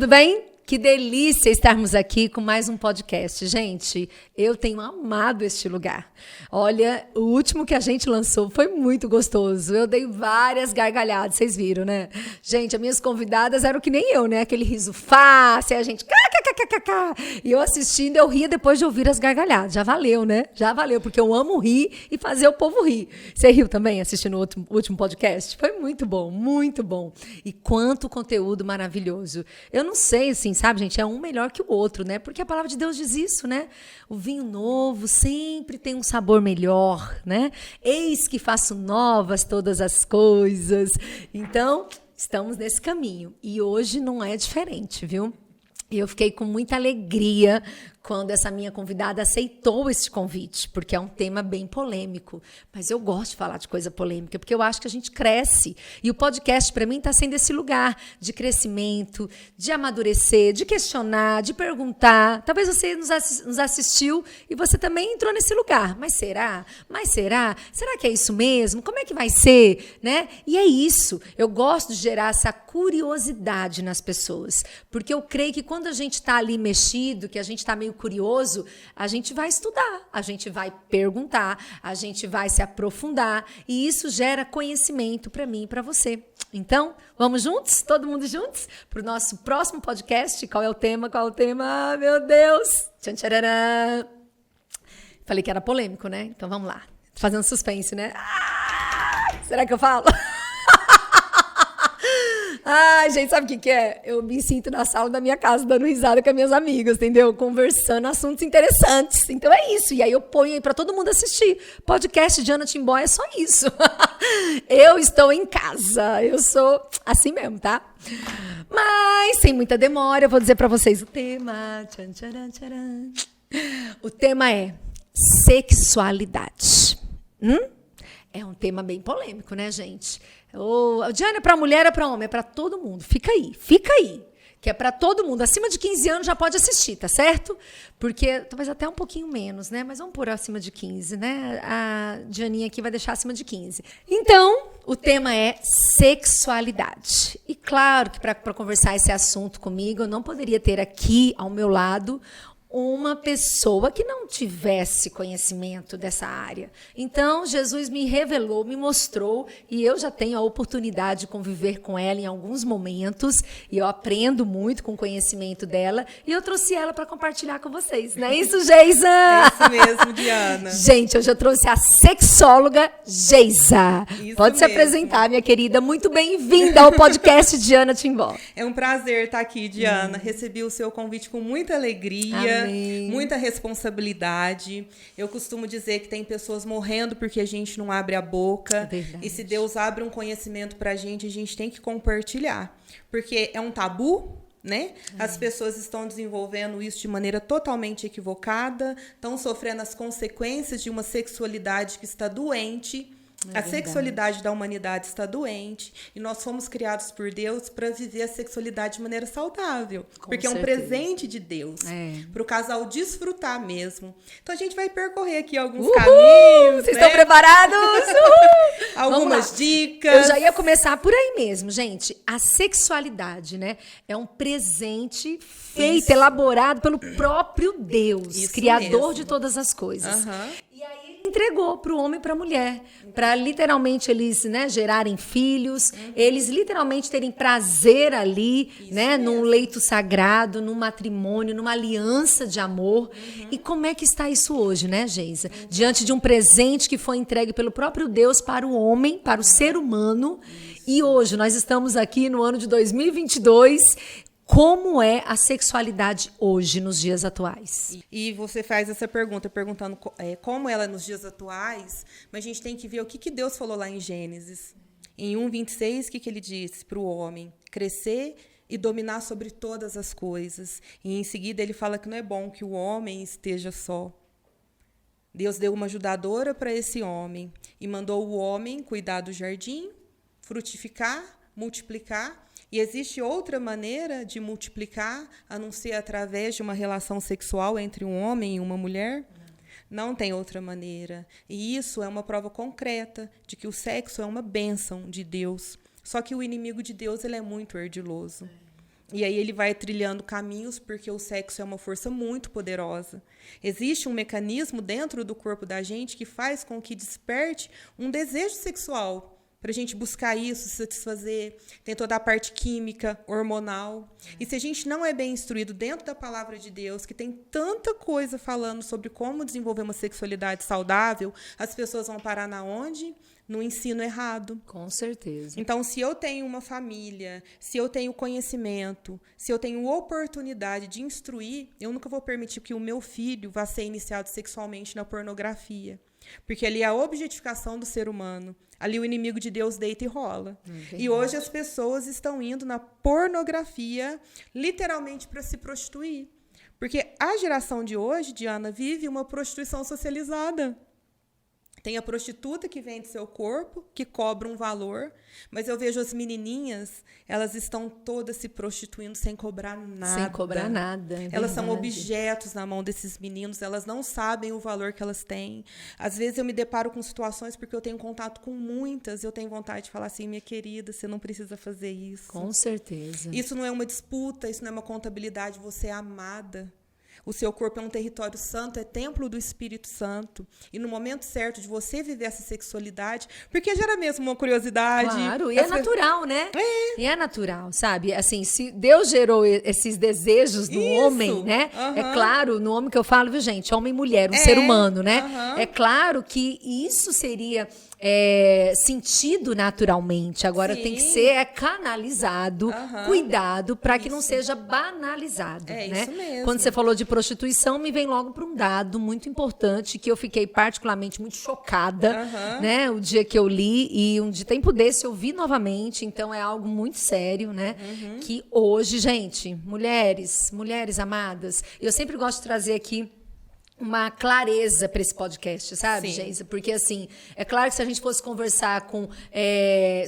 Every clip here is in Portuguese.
tudo bem? Que delícia estarmos aqui com mais um podcast. Gente, eu tenho amado este lugar. Olha, o último que a gente lançou foi muito gostoso. Eu dei várias gargalhadas, vocês viram, né? Gente, as minhas convidadas eram que nem eu, né? Aquele riso fácil, a gente... E eu assistindo, eu ria depois de ouvir as gargalhadas. Já valeu, né? Já valeu, porque eu amo rir e fazer o povo rir. Você riu também assistindo o último podcast? Foi muito bom, muito bom. E quanto conteúdo maravilhoso. Eu não sei, assim, sabe, gente? É um melhor que o outro, né? Porque a palavra de Deus diz isso, né? O vinho novo sempre tem um sabor melhor, né? Eis que faço novas todas as coisas. Então, estamos nesse caminho. E hoje não é diferente, viu? E eu fiquei com muita alegria quando essa minha convidada aceitou esse convite, porque é um tema bem polêmico. Mas eu gosto de falar de coisa polêmica, porque eu acho que a gente cresce. E o podcast, para mim, está sendo esse lugar de crescimento, de amadurecer, de questionar, de perguntar. Talvez você nos assistiu e você também entrou nesse lugar. Mas será? Mas será? Será que é isso mesmo? Como é que vai ser? Né? E é isso. Eu gosto de gerar essa curiosidade nas pessoas, porque eu creio que quando a gente está ali mexido, que a gente está meio curioso, a gente vai estudar, a gente vai perguntar, a gente vai se aprofundar e isso gera conhecimento para mim e para você. Então, vamos juntos? Todo mundo juntos? Para o nosso próximo podcast. Qual é o tema? Qual é o tema? Ah, meu Deus! Tchan, tchararã. Falei que era polêmico, né? Então, vamos lá. Tô fazendo suspense, né? Será que eu falo? Ai, gente, sabe o que é? Eu me sinto na sala da minha casa, dando risada com as minhas amigas, entendeu? Conversando assuntos interessantes. Então é isso. E aí eu ponho aí pra todo mundo assistir. Podcast de Ana Timbó é só isso. Eu estou em casa. Eu sou assim mesmo, tá? Mas, sem muita demora, eu vou dizer pra vocês o tema. Tchan, tcharam, tcharam. O tema é sexualidade. É um tema bem polêmico, né, gente? Diana, é para mulher, é para homem, é para todo mundo. Fica aí. Que é para todo mundo. Acima de 15 anos já pode assistir, tá certo? Porque talvez até um pouquinho menos, né? Mas vamos pôr acima de 15, né? A Dianinha aqui vai deixar acima de 15. Então, o tema é sexualidade. E claro que para conversar esse assunto comigo, eu não poderia ter aqui ao meu lado uma pessoa que não tivesse conhecimento dessa área. Então, Jesus me revelou, me mostrou, e eu já tenho a oportunidade de conviver com ela em alguns momentos, e eu aprendo muito com o conhecimento dela, e eu trouxe ela para compartilhar com vocês. Não é isso, Geisa? É isso mesmo, Diana. Gente, hoje eu trouxe a sexóloga Geisa. Pode se apresentar, minha querida. Muito bem-vinda ao podcast de Ana Timbó. É um prazer estar aqui, Diana. Recebi o seu convite com muita alegria. Amém. Muita responsabilidade. Eu costumo dizer que tem pessoas morrendo porque a gente não abre a boca. E se Deus abre um conhecimento pra gente, a gente tem que compartilhar. Porque é um tabu, né? As pessoas estão desenvolvendo isso de maneira totalmente equivocada, estão sofrendo as consequências de uma sexualidade que está doente. A sexualidade da humanidade está doente e nós fomos criados por Deus para viver a sexualidade de maneira saudável. Porque é um presente de Deus para o casal desfrutar mesmo. Então a gente vai percorrer aqui alguns caminhos. Vocês estão preparados? Algumas dicas. Eu já ia começar por aí mesmo, gente. A sexualidade, né, é um presente feito, elaborado pelo próprio Deus, Criador de todas as coisas. E aí entregou para o homem e para a mulher, para literalmente eles, né, gerarem filhos, eles literalmente terem prazer ali, né, num leito sagrado, num matrimônio, numa aliança de amor. E como é que está isso hoje, né, Geisa? Diante de um presente que foi entregue pelo próprio Deus para o homem, para o ser humano. E hoje nós estamos aqui no ano de 2022. Como é a sexualidade hoje, nos dias atuais? E você faz essa pergunta, perguntando como ela é nos dias atuais, mas a gente tem que ver o que Deus falou lá em Gênesis. Em 1:26, o que ele disse para o homem? Crescer e dominar sobre todas as coisas. E em seguida ele fala que não é bom que o homem esteja só. Deus deu uma ajudadora para esse homem e mandou o homem cuidar do jardim, frutificar, multiplicar. E existe outra maneira de multiplicar, a não ser através de uma relação sexual entre um homem e uma mulher? Não tem outra maneira. E isso é uma prova concreta de que o sexo é uma bênção de Deus. Só que o inimigo de Deus ele é muito ardiloso. E aí ele vai trilhando caminhos, porque o sexo é uma força muito poderosa. Existe um mecanismo dentro do corpo da gente que faz com que desperte um desejo sexual, para a gente buscar isso, satisfazer. Tem toda a parte química, hormonal. E se a gente não é bem instruído dentro da palavra de Deus, que tem tanta coisa falando sobre como desenvolver uma sexualidade saudável, as pessoas vão parar na onde? No ensino errado. Com certeza. Então, se eu tenho uma família, se eu tenho conhecimento, se eu tenho oportunidade de instruir, eu nunca vou permitir que o meu filho vá ser iniciado sexualmente na pornografia. Porque ali é a objetificação do ser humano. Ali o inimigo de Deus deita e rola. E hoje as pessoas estão indo na pornografia literalmente para se prostituir. Porque a geração de hoje, Diana, vive uma prostituição socializada. Tem a prostituta que vende seu corpo, que cobra um valor, mas eu vejo as menininhas, elas estão todas se prostituindo sem cobrar nada. Sem cobrar nada. É elas são objetos na mão desses meninos, elas não sabem o valor que elas têm. Às vezes eu me deparo com situações, porque eu tenho contato com muitas, eu tenho vontade de falar assim, minha querida, você não precisa fazer isso. Com certeza. Isso não é uma disputa, isso não é uma contabilidade, você é amada. O seu corpo é um território santo, é templo do Espírito Santo. E no momento certo de você viver essa sexualidade, porque gera mesmo uma curiosidade. Claro, e é natural, né? E é natural, sabe? Assim, se Deus gerou esses desejos no homem, né? É claro, no homem que eu falo, viu, gente? Homem e mulher, ser humano, né? É claro que isso seria sentido naturalmente. Agora tem que ser canalizado, cuidado, para que não seja banalizado, né? Isso mesmo. Quando você falou de prostituição, me vem logo para um dado muito importante que eu fiquei particularmente muito chocada, né? O dia que eu li, e de tempo desse eu vi novamente, então é algo muito sério, né? Que hoje, gente, mulheres amadas, eu sempre gosto de trazer aqui uma clareza para esse podcast, sabe, gente? Porque, assim, é claro que se a gente fosse conversar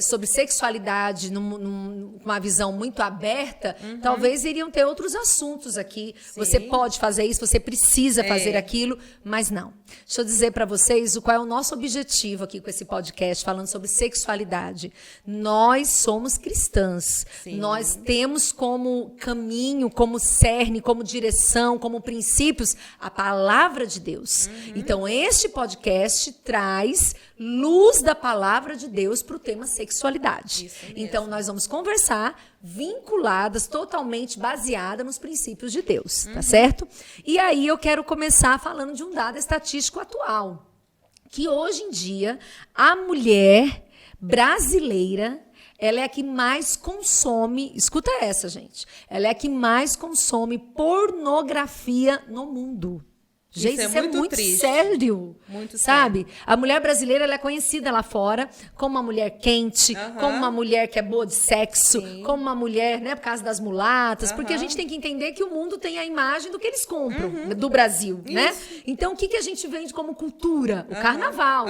sobre sexualidade numa visão muito aberta, talvez iriam ter outros assuntos aqui. Sim. Você pode fazer isso, você precisa fazer aquilo, mas não. Deixa eu dizer para vocês qual é o nosso objetivo aqui com esse podcast, falando sobre sexualidade. Nós somos cristãs. Sim. Nós temos como caminho, como cerne, como direção, como princípios, a palavra de Deus. Então, este podcast traz luz da palavra de Deus para o tema sexualidade. Então, nós vamos conversar vinculadas, totalmente baseada nos princípios de Deus, tá certo? E aí eu quero começar falando de um dado estatístico atual, que hoje em dia a mulher brasileira, ela é a que mais consome, escuta essa, gente, ela é a que mais consome pornografia no mundo. Gente, isso é muito sério, muito sabe? Sério. A mulher brasileira, ela é conhecida lá fora como uma mulher quente, como uma mulher que é boa de sexo, como uma mulher, né, por causa das mulatas, porque a gente tem que entender que o mundo tem a imagem do que eles compram, do Brasil, né? Então, o que a gente vende como cultura? O carnaval.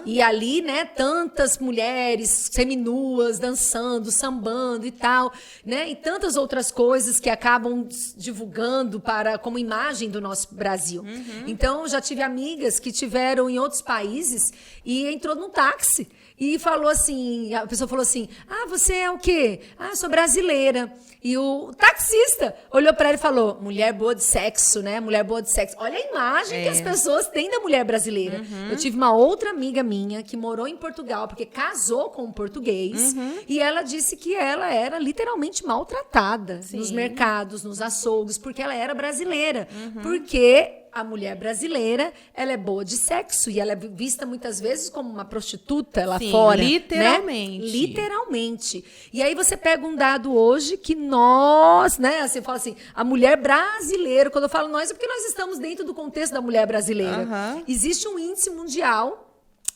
E ali, né, tantas mulheres seminuas, dançando, sambando e tal, né? E tantas outras coisas que acabam divulgando como imagem do nosso Brasil. Então, já tive amigas que tiveram em outros países e entrou num táxi e falou assim, a pessoa falou assim, você é o quê? Sou brasileira. E o taxista olhou para ela e falou, mulher boa de sexo, né? Mulher boa de sexo. Olha a imagem que as pessoas têm da mulher brasileira. Eu tive uma outra amiga minha que morou em Portugal, porque casou com um português, e ela disse que ela era literalmente maltratada nos mercados, nos açougues, porque ela era brasileira. Porque a mulher brasileira, ela é boa de sexo e ela é vista muitas vezes como uma prostituta lá fora. Literalmente. Né? Literalmente. E aí você pega um dado hoje que nós, né? Você fala assim, a mulher brasileira, quando eu falo nós, é porque nós estamos dentro do contexto da mulher brasileira. Existe um índice mundial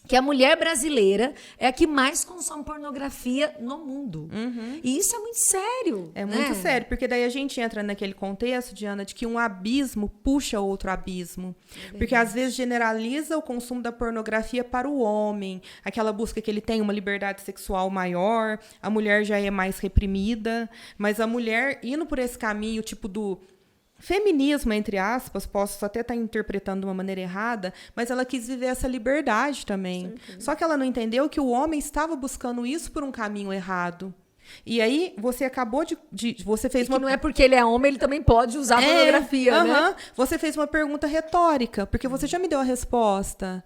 que a mulher brasileira é a que mais consome pornografia no mundo. E isso é muito sério. É muito sério, porque daí a gente entra naquele contexto, Diana, de que um abismo puxa outro abismo. Porque às vezes generaliza o consumo da pornografia para o homem, aquela busca que ele tem uma liberdade sexual maior, a mulher já é mais reprimida, mas a mulher indo por esse caminho, tipo do feminismo, entre aspas, posso até estar interpretando de uma maneira errada, mas ela quis viver essa liberdade também. Só que ela não entendeu que o homem estava buscando isso por um caminho errado. E aí, você acabou você fez uma... não é porque ele é homem, ele também pode usar pornografia, né? Você fez uma pergunta retórica, porque você já me deu a resposta.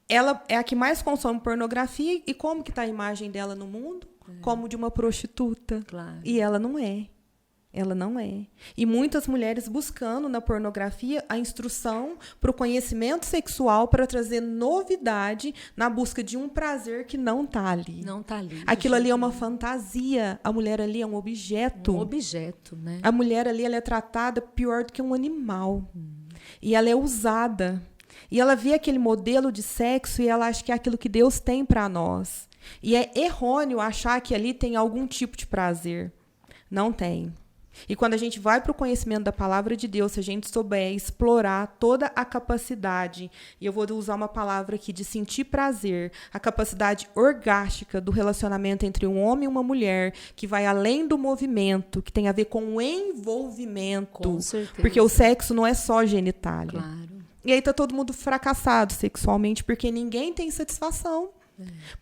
Ela é a que mais consome pornografia, e como que está a imagem dela no mundo? Como de uma prostituta. Claro. E ela não é. Ela não é. E muitas mulheres buscando na pornografia a instrução para o conhecimento sexual, para trazer novidade na busca de um prazer que não está ali. Não está ali. Aquilo ali é uma fantasia. A mulher ali é um objeto. Um objeto, né? A mulher ali, ela é tratada pior do que um animal. E ela é usada. E ela vê aquele modelo de sexo e ela acha que é aquilo que Deus tem para nós. E é errôneo achar que ali tem algum tipo de prazer. Não tem. E quando a gente vai para o conhecimento da palavra de Deus, se a gente souber explorar toda a capacidade, e eu vou usar uma palavra aqui, de sentir prazer, a capacidade orgástica do relacionamento entre um homem e uma mulher, que vai além do movimento, que tem a ver com o envolvimento. Com certeza. Porque o sexo não é só genitália. Claro. E aí está todo mundo fracassado sexualmente, porque ninguém tem satisfação.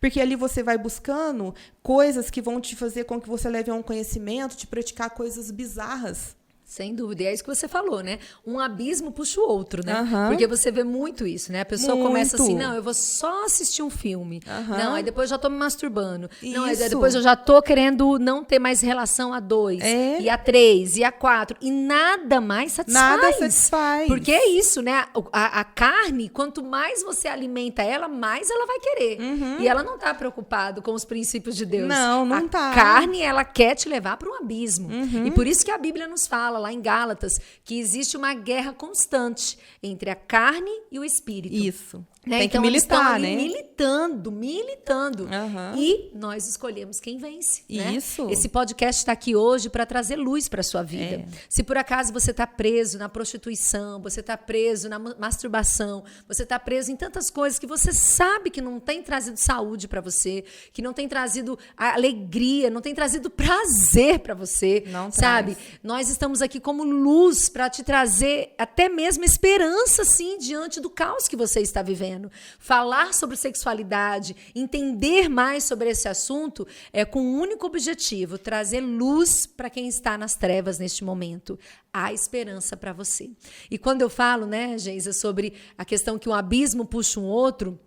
Porque ali você vai buscando coisas que vão te fazer com que você leve a um conhecimento de praticar coisas bizarras. Sem dúvida. E é isso que você falou, né? Um abismo puxa o outro, né? Porque você vê muito isso, né? A pessoa começa assim, não, eu vou só assistir um filme. Não, aí depois eu já tô me masturbando. Não, aí depois eu já tô querendo não ter mais relação a 2, e a 3, e a 4. E nada mais satisfaz. Nada satisfaz. Porque é isso, né? A carne, quanto mais você alimenta ela, mais ela vai querer. E ela não tá preocupada com os princípios de Deus. Não tá. A carne, ela quer te levar para um abismo. E por isso que a Bíblia nos fala, lá em Gálatas, que existe uma guerra constante entre a carne e o espírito. Isso. Né? Tem então, que militar, eles estão né? militando. E nós escolhemos quem vence. Isso. Né? Esse podcast está aqui hoje para trazer luz para a sua vida. Se por acaso você está preso na prostituição, você está preso na masturbação, você está preso em tantas coisas que você sabe que não tem trazido saúde para você, que não tem trazido alegria, não tem trazido prazer para você, não sabe? Traz. Nós estamos aqui como luz para te trazer até mesmo esperança, sim, diante do caos que você está vivendo. Falar sobre sexualidade, entender mais sobre esse assunto é com um único objetivo, trazer luz para quem está nas trevas neste momento. Há esperança para você. E quando eu falo, né, Geisa, sobre a questão que um abismo puxa um outro,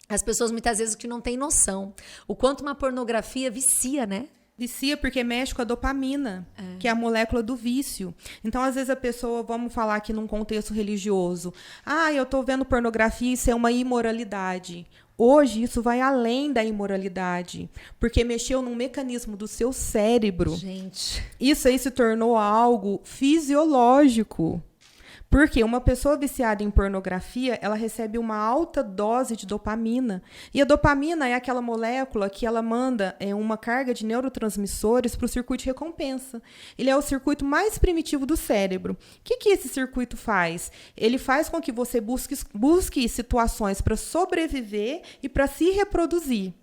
as pessoas muitas vezes que não têm noção. O quanto uma pornografia vicia, né? Vicia porque mexe com a dopamina, que é a molécula do vício. Então, às vezes, a pessoa, vamos falar aqui num contexto religioso, eu estou vendo pornografia, isso é uma imoralidade. Hoje, isso vai além da imoralidade, porque mexeu num mecanismo do seu cérebro. Gente. Isso aí se tornou algo fisiológico. Porque uma pessoa viciada em pornografia, ela recebe uma alta dose de dopamina. E a dopamina é aquela molécula que ela manda uma carga de neurotransmissores para o circuito de recompensa. Ele é o circuito mais primitivo do cérebro. O que esse circuito faz? Ele faz com que você busque situações para sobreviver e para se reproduzir.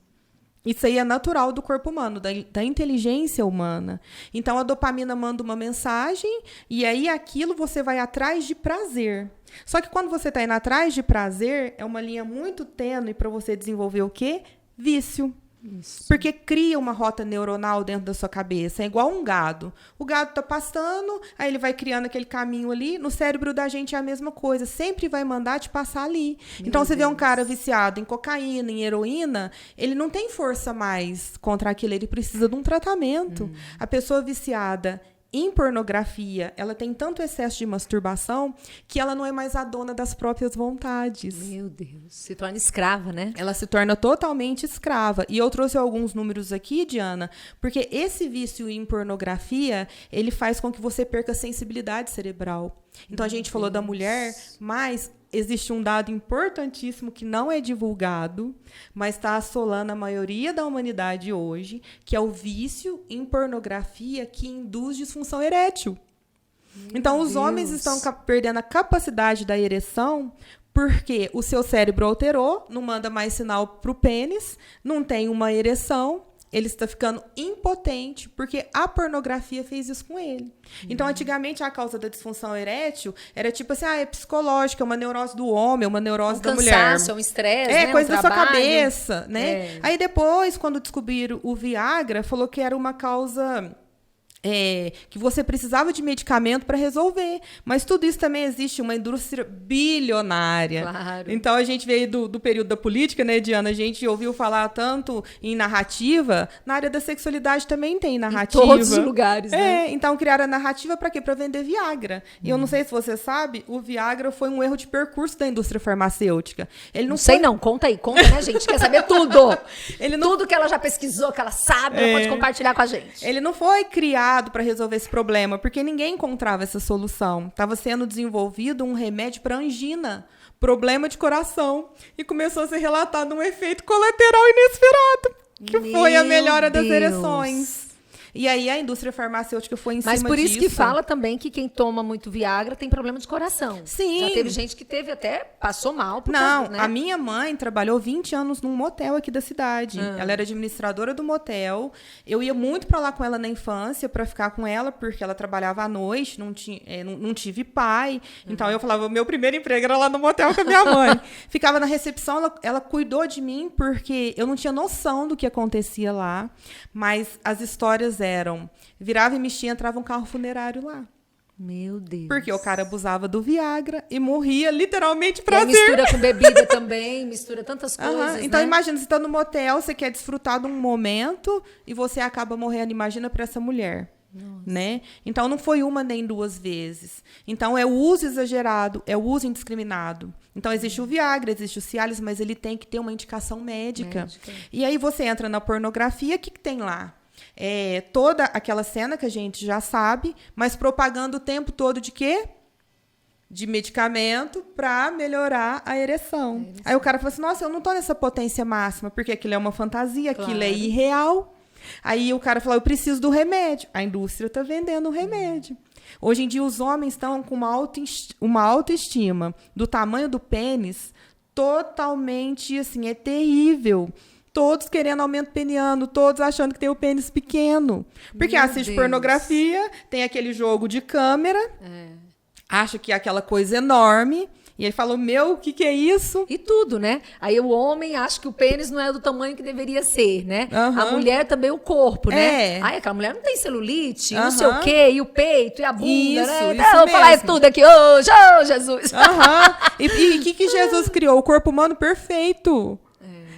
Isso aí é natural do corpo humano, da inteligência humana. Então, a dopamina manda uma mensagem e aí aquilo você vai atrás de prazer. Só que quando você está indo atrás de prazer, é uma linha muito tênue para você desenvolver o quê? Vício. Isso. Porque cria uma rota neuronal dentro da sua cabeça. É igual um gado. O gado está pastando, aí ele vai criando aquele caminho ali. No cérebro da gente é a mesma coisa. Sempre vai mandar te passar ali. Então, você vê um cara viciado em cocaína, em heroína, ele não tem força mais contra aquilo. Ele precisa de um tratamento. A pessoa viciada em pornografia, ela tem tanto excesso de masturbação que ela não é mais a dona das próprias vontades. Meu Deus, se torna escrava, né? Ela se torna totalmente escrava. E eu trouxe alguns números aqui, Diana, porque esse vício em pornografia, ele faz com que você perca a sensibilidade cerebral. Então, a gente falou da mulher, mas existe um dado importantíssimo que não é divulgado, mas está assolando a maioria da humanidade hoje, que é o vício em pornografia que induz disfunção erétil. Então, os homens estão perdendo a capacidade da ereção porque o seu cérebro alterou, não manda mais sinal para o pênis, não tem uma ereção. ele está ficando impotente porque a pornografia fez isso com ele. Então, antigamente, a causa da disfunção erétil era tipo assim, é psicológica, é uma neurose do homem, é uma neurose da mulher. Cansaço, é um estresse, né? Coisa da sua trabalho. cabeça, né? Aí depois, quando descobriram o Viagra, falou que era uma causa... que você precisava de medicamento para resolver. Mas tudo isso também existe uma indústria bilionária. Claro. Então, a gente veio do período da política, né, Diana? A gente ouviu falar tanto em narrativa. Na área da sexualidade também tem narrativa. Em todos os lugares, né? Então criaram a narrativa para quê? Para vender Viagra. E eu não sei se você sabe, o Viagra foi um erro de percurso da indústria farmacêutica. Ele não sei não, conta aí, né, gente? Quer saber tudo. Tudo que ela já pesquisou, que ela sabe, ela pode compartilhar com a gente. Ele não foi criado para resolver esse problema, porque ninguém encontrava essa solução. Estava sendo desenvolvido um remédio para angina, problema de coração, e começou a ser relatado um efeito colateral inesperado, que foi a melhora das ereções. E aí a indústria farmacêutica foi em cima disso. Mas por isso que fala também que quem toma muito Viagra tem problema de coração. Sim. Já teve gente que teve até, passou mal. A minha mãe trabalhou 20 anos num motel aqui da cidade. Ela era administradora do motel. Eu ia muito pra lá com ela na infância pra ficar com ela, porque ela trabalhava à noite, não tive pai. Então eu falava, meu primeiro emprego era lá no motel com a minha mãe. Ficava na recepção, ela cuidou de mim, porque eu não tinha noção do que acontecia lá. Mas as histórias virava e mexia, entrava um carro funerário lá. Meu Deus. Porque o cara abusava do Viagra e morria literalmente prazer. Mistura com bebida também, mistura tantas coisas, Então, né? imagina, você tá no motel, você quer desfrutar de um momento e você acaba morrendo. Imagina para essa mulher. Né? Então, não foi uma nem duas vezes. Então, é o uso exagerado, é o uso indiscriminado. Então, existe o Viagra, existe o Cialis, mas ele tem que ter uma indicação médica. E aí, você entra na pornografia, o que tem lá? Toda aquela cena que a gente já sabe, mas propagando o tempo todo de quê? De medicamento para melhorar a ereção. Aí o cara fala assim, nossa, eu não tô nessa potência máxima, porque aquilo é uma fantasia, aquilo é irreal. Aí o cara fala, eu preciso do remédio. A indústria está vendendo o remédio. Hoje em dia, os homens estão com uma autoestima do tamanho do pênis totalmente, assim, é terrível. Todos querendo aumento peniano, todos achando que tem o pênis pequeno. Porque assiste pornografia, tem aquele jogo de câmera, acha que é aquela coisa enorme. E ele falou, o que é isso? E tudo, né? Aí o homem acha que o pênis não é do tamanho que deveria ser, né? A mulher também, o corpo, né? Aí aquela mulher não tem celulite, não sei o quê, e o peito, e a bunda, né? Então, eu vou falar tudo aqui hoje, Jesus! E o que Jesus criou? O corpo humano perfeito.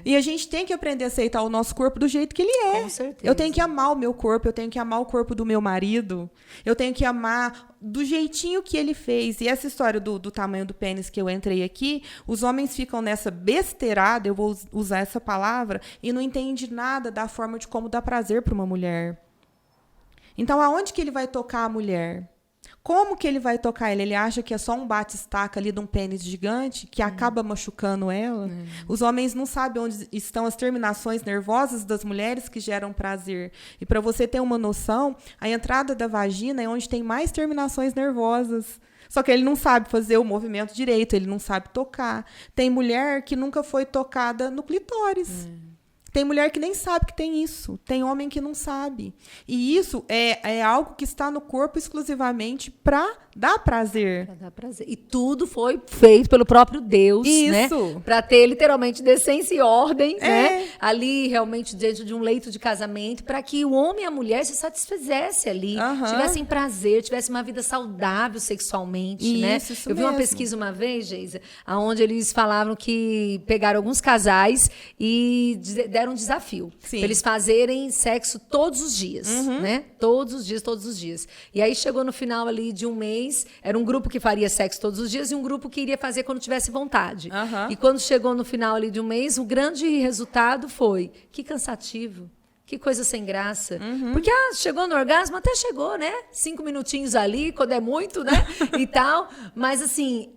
E a gente tem que aprender a aceitar o nosso corpo do jeito que ele é. Com certeza. Eu tenho que amar o meu corpo, eu tenho que amar o corpo do meu marido, eu tenho que amar do jeitinho que ele fez. E essa história do tamanho do pênis que eu entrei aqui, os homens ficam nessa besteirada, eu vou usar essa palavra, e não entendem nada da forma de como dar prazer para uma mulher. Então, aonde que ele vai tocar a mulher? Como que ele vai tocar ele? Ele acha que é só um bate-estaca ali de um pênis gigante que acaba machucando ela? Os homens não sabem onde estão as terminações nervosas das mulheres que geram prazer. E para você ter uma noção, a entrada da vagina é onde tem mais terminações nervosas. Só que ele não sabe fazer o movimento direito, ele não sabe tocar. Tem mulher que nunca foi tocada no clitóris. Tem mulher que nem sabe que tem isso. Tem homem que não sabe. E isso é algo que está no corpo exclusivamente para dar prazer. Pra dar prazer. E tudo foi feito pelo próprio Deus, né? Para ter literalmente decência e ordem, né? Ali realmente dentro de um leito de casamento, para que o homem e a mulher se satisfizesse ali, tivessem prazer, tivessem uma vida saudável sexualmente, né? Eu vi uma pesquisa uma vez, Geisa, onde eles falavam que pegaram alguns casais e deram um desafio para eles fazerem sexo todos os dias, né? Todos os dias. E aí chegou no final ali de um mês, era um grupo que faria sexo todos os dias e um grupo que iria fazer quando tivesse vontade. E quando chegou no final ali de um mês, o grande resultado foi, que cansativo. Que coisa sem graça. Porque chegou no orgasmo, até chegou, né? 5 minutinhos ali, quando é muito, né? E tal. Mas assim,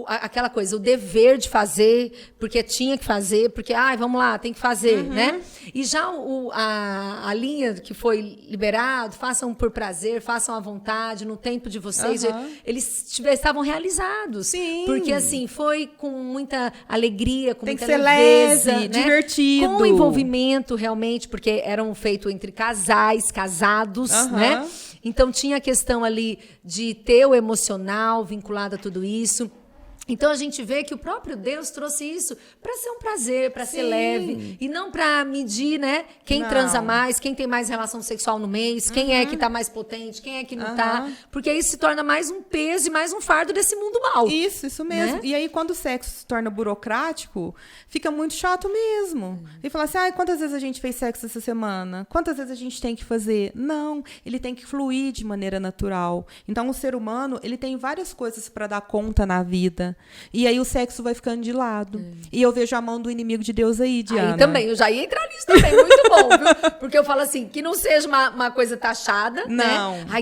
aquela coisa, o dever de fazer, porque tinha que fazer, porque, vamos lá, tem que fazer, né? E já a linha que foi liberado, façam por prazer, façam à vontade, no tempo de vocês, eles estavam realizados. Sim. Porque, assim, foi com muita alegria, com muita leveza. Tem que ser leve, divertido. Com envolvimento, realmente, porque eram feitos entre casais, casados, né? Então, tinha a questão ali de ter o emocional vinculado a tudo isso. Então, a gente vê que o próprio Deus trouxe isso para ser um prazer, para ser leve. E não para medir, né? Quem transa mais, quem tem mais relação sexual no mês, quem é que está mais potente, quem é que não está. Porque isso se torna mais um peso e mais um fardo desse mundo mal. Isso mesmo. Né? E aí, quando o sexo se torna burocrático, fica muito chato mesmo. E fala assim, quantas vezes a gente fez sexo essa semana? Quantas vezes a gente tem que fazer? Não, ele tem que fluir de maneira natural. Então, o ser humano, ele tem várias coisas para dar conta na vida. E aí o sexo vai ficando de lado. E eu vejo a mão do inimigo de Deus aí, Diana. Aí também, eu já ia entrar nisso também, muito bom, viu? Porque eu falo assim, que não seja uma coisa taxada, né?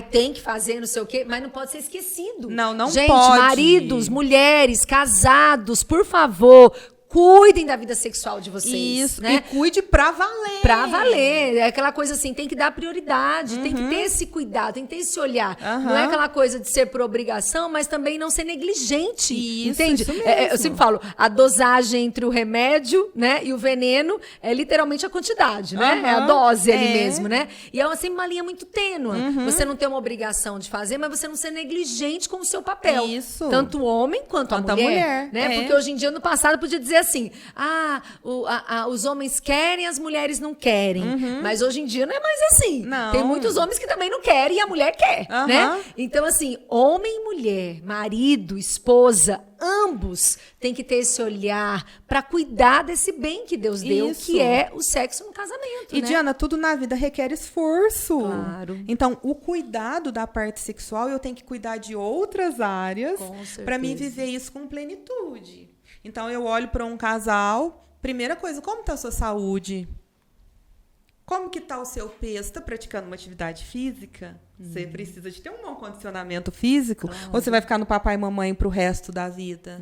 Tem que fazer, não sei o quê, mas não pode ser esquecido. Não gente, pode. Gente, maridos, mulheres, casados, por favor, cuidem da vida sexual de vocês. Isso, né? E cuide pra valer. Pra valer. É aquela coisa assim, tem que dar prioridade, tem que ter esse cuidado, tem que ter esse olhar. Não é aquela coisa de ser por obrigação, mas também não ser negligente. Entende? Isso mesmo. Eu sempre falo, a dosagem entre o remédio, né, e o veneno é literalmente a quantidade, né? É a dose ali mesmo, né? E é sempre uma linha muito tênua. Você não tem uma obrigação de fazer, mas você não ser negligente com o seu papel. Isso. Tanto o homem quanto a mulher. Né? Porque hoje em dia, no passado, podia dizer assim, os homens querem, as mulheres não querem. Mas hoje em dia não é mais assim. Não. Tem muitos homens que também não querem e a mulher quer, né? Então, assim, homem e mulher, marido, esposa, ambos têm que ter esse olhar para cuidar desse bem que Deus deu, que é o sexo no casamento, E, né? Diana, tudo na vida requer esforço. Claro. Então, o cuidado da parte sexual, eu tenho que cuidar de outras áreas para mim viver isso com plenitude. Então, eu olho para um casal, primeira coisa, como está a sua saúde? Como que está o seu peso? Está praticando uma atividade física? Você precisa de ter um bom condicionamento físico? Ou você vai ficar no papai e mamãe para o resto da vida?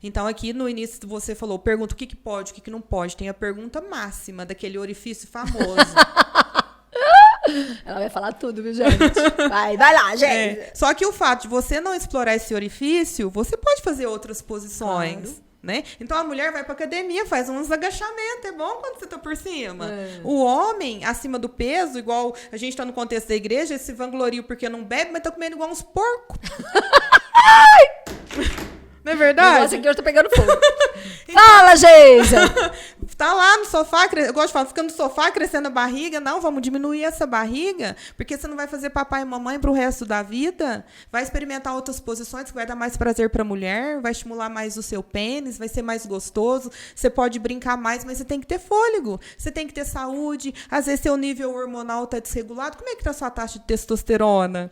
Então, aqui no início você falou, pergunta o que pode, o que não pode. Tem a pergunta máxima daquele orifício famoso. Ela vai falar tudo, viu, gente? Vai lá, gente. Só que o fato de você não explorar esse orifício, você pode fazer outras posições. Claro. Né? Então a mulher vai pra academia, faz uns agachamentos, é bom quando você tá por cima. O homem, acima do peso, igual a gente tá no contexto da igreja, esse vanglorio porque não bebe, mas tá comendo igual uns porcos. Não é verdade? Nossa, aqui eu tô pegando fogo. Fala, Geisa! Tá lá no sofá, eu gosto de falar, fica no sofá crescendo a barriga. Não, vamos diminuir essa barriga, porque você não vai fazer papai e mamãe pro resto da vida. Vai experimentar outras posições que vai dar mais prazer pra mulher, vai estimular mais o seu pênis, vai ser mais gostoso. Você pode brincar mais, mas você tem que ter fôlego. Você tem que ter saúde. Às vezes seu nível hormonal tá desregulado. Como é que tá a sua taxa de testosterona?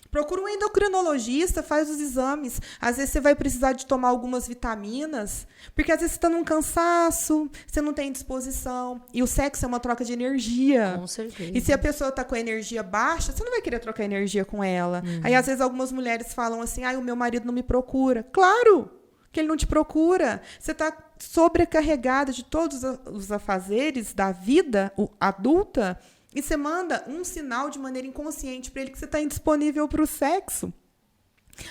Procura um endocrinologista, faz os exames. Às vezes você vai precisar de tomar algumas vitaminas, porque às vezes você está num cansaço, você não tem disposição. E o sexo é uma troca de energia. Com certeza. E se a pessoa está com a energia baixa, você não vai querer trocar energia com ela. Aí às vezes algumas mulheres falam assim, o meu marido não me procura. Claro que ele não te procura. Você está sobrecarregada de todos os afazeres da vida adulta, e você manda um sinal de maneira inconsciente para ele que você está indisponível para o sexo.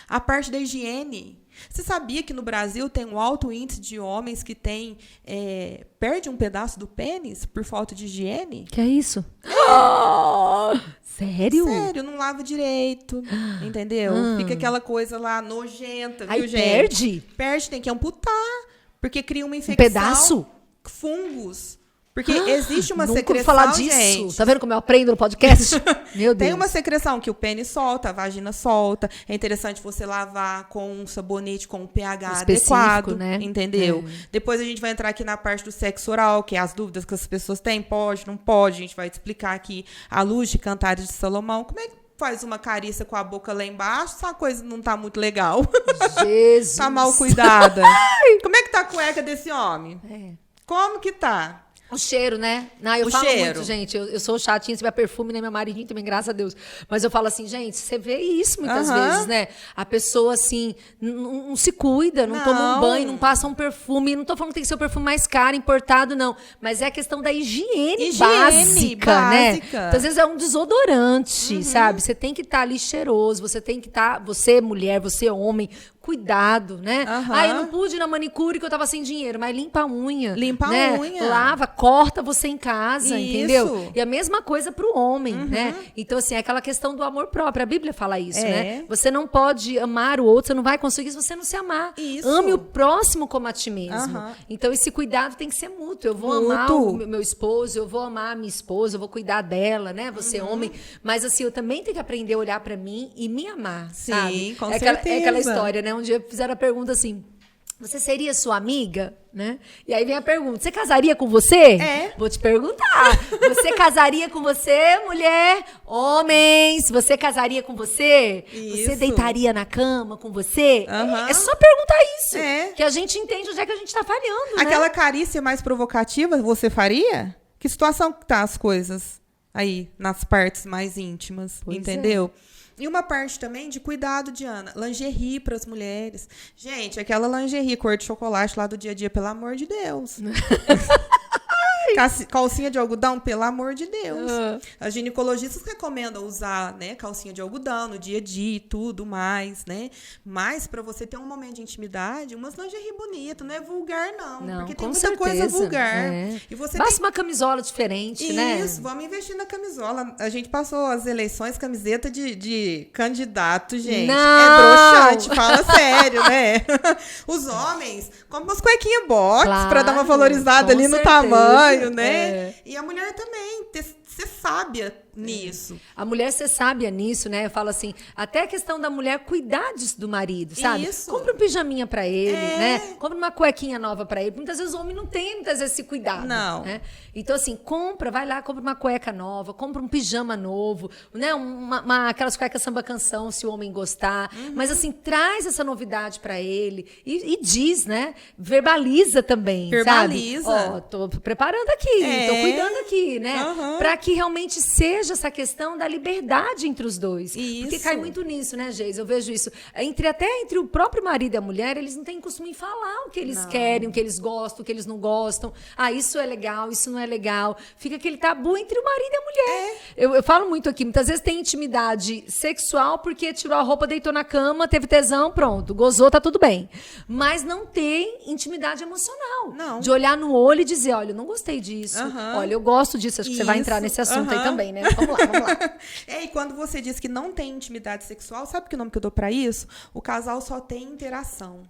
A parte da higiene. Você sabia que no Brasil tem um alto índice de homens que perde um pedaço do pênis por falta de higiene? Que é isso? Sério? Sério, não lava direito, entendeu? Fica aquela coisa lá nojenta, viu, gente? Perde? Perde, tem que amputar, porque cria uma infecção. Um pedaço? Fungos. Porque existe uma nunca secreção, ouvi falar disso. Gente. Tá vendo como eu aprendo no podcast? Meu Deus. Tem uma secreção que o pênis solta, a vagina solta. É interessante você lavar com um sabonete com um pH específico, adequado, né? Entendeu? Depois a gente vai entrar aqui na parte do sexo oral, que é as dúvidas que as pessoas têm. Pode, não pode. A gente vai explicar aqui à luz de Cantares de Salomão. Como é que faz uma carícia com a boca lá embaixo, essa coisa não tá muito legal. Jesus. Tá mal cuidada. Como é que tá a cueca desse homem? Como que tá? O cheiro, né? Não, eu falo cheiro. muito, gente. Eu sou chatinha, se tiver perfume, né? Meu maridinho também, graças a Deus. Mas eu falo assim, gente, você vê isso muitas vezes, né? A pessoa, assim, não se cuida, não toma um banho, não passa um perfume. Não tô falando que tem que ser o perfume mais caro, importado, não. Mas é a questão da higiene básica, né? Então, às vezes é um desodorante, sabe? Você tem que estar ali cheiroso, você tem que estar... Você, mulher, você, homem... Cuidado, né? Eu não pude ir na manicure que eu tava sem dinheiro, mas limpa a unha. Limpa né? a unha. Lava, corta você em casa, isso. entendeu? E a mesma coisa pro homem, né? Então, assim, é aquela questão do amor próprio. A Bíblia fala isso, né? Você não pode amar o outro, você não vai conseguir se você não se amar. Isso. Ame o próximo como a ti mesmo. Então, esse cuidado tem que ser mútuo. Eu vou amar o meu esposo, eu vou amar a minha esposa, eu vou cuidar dela, né? Você é homem. Mas, assim, eu também tenho que aprender a olhar pra mim e me amar, sabe? Sim, com certeza. É aquela história, né? Um dia fizeram a pergunta assim, você seria sua amiga? Né? E aí vem a pergunta, você casaria com você? Vou te perguntar. Você casaria com você, mulher? Homens, você casaria com você? Isso. Você deitaria na cama com você? É só perguntar isso. Que a gente entende onde é que a gente tá falhando, Aquela né? carícia mais provocativa, você faria? Que situação que tá as coisas aí, nas partes mais íntimas, entendeu? E uma parte também de cuidado, Diana. Lingerie para as mulheres. Gente, aquela lingerie cor de chocolate lá do dia a dia, pelo amor de Deus. Calcinha de algodão, pelo amor de Deus. As ginecologistas recomendam usar, né, calcinha de algodão no dia a dia e tudo mais, né? Mas para você ter um momento de intimidade, umas lingerie bonita, não é vulgar não, porque tem muita coisa vulgar. E você basta uma camisola diferente, né? Isso, vamos investir na camisola. A gente passou as eleições camiseta de candidato, gente. Não. É broxante, fala sério, né? Os homens compram umas cuequinhas box para dar uma valorizada ali no tamanho, né? E a mulher também, ser sábia nisso. A mulher ser sábia nisso, né? Eu falo assim, até a questão da mulher cuidar do marido, sabe? Isso. Compra um pijaminha pra ele, né? Compra uma cuequinha nova pra ele. Muitas vezes o homem não tem, muitas vezes, esse cuidado. Não. Né? Então, assim, vai lá, compra uma cueca nova, compra um pijama novo, né? Aquelas cuecas samba canção, se o homem gostar. Mas, assim, traz essa novidade pra ele e diz, né? Verbaliza também, Verbaliza. sabe? Ó, tô preparando aqui, tô cuidando aqui, né? Pra que realmente seja essa questão da liberdade entre os dois. Isso. Porque cai muito nisso, né, Geis? Eu vejo isso. Até entre o próprio marido e a mulher, eles não têm costume em falar o que eles querem, o que eles gostam, o que eles não gostam. Isso é legal, isso não é legal. Fica aquele tabu entre o marido e a mulher. Eu falo muito aqui, muitas vezes tem intimidade sexual porque tirou a roupa, deitou na cama, teve tesão, pronto, gozou, tá tudo bem. Mas não tem intimidade emocional. Não. De olhar no olho e dizer, olha, eu não gostei disso. Olha, eu gosto disso. Acho que você vai entrar nesse assunto aí também, né? Vamos lá. E quando você diz que não tem intimidade sexual, sabe que nome que eu dou pra isso? O casal só tem interação.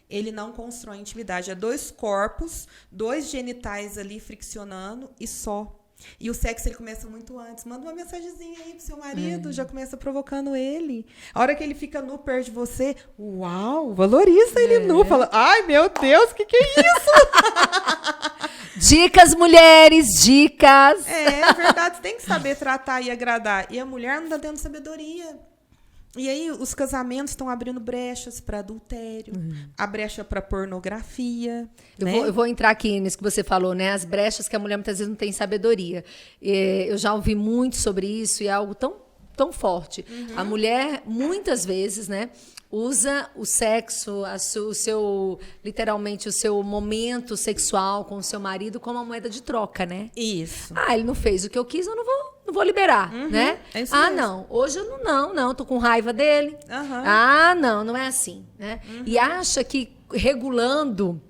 Ele não constrói intimidade. É 2 corpos, 2 genitais ali friccionando e só. E o sexo, ele começa muito antes. Manda uma mensagenzinha aí pro seu marido, já começa provocando ele. A hora que ele fica nu perto de você, uau, valoriza ele nu. Fala, ai, meu Deus, que é isso? Dicas, mulheres, dicas. É verdade, você tem que saber tratar e agradar. E a mulher não tá tendo sabedoria. E aí os casamentos estão abrindo brechas para adultério, a brecha para pornografia. Eu vou entrar aqui nisso que você falou, né? As brechas que a mulher muitas vezes não tem sabedoria. Eu já ouvi muito sobre isso e é algo tão forte. A mulher, muitas vezes, né? Usa o sexo, literalmente o seu momento sexual com o seu marido como uma moeda de troca, né? Isso. Ele não fez o que eu quis, eu não vou liberar, né? É isso mesmo. Não, hoje eu não, tô com raiva dele. Não é assim, né? E acha que regulando,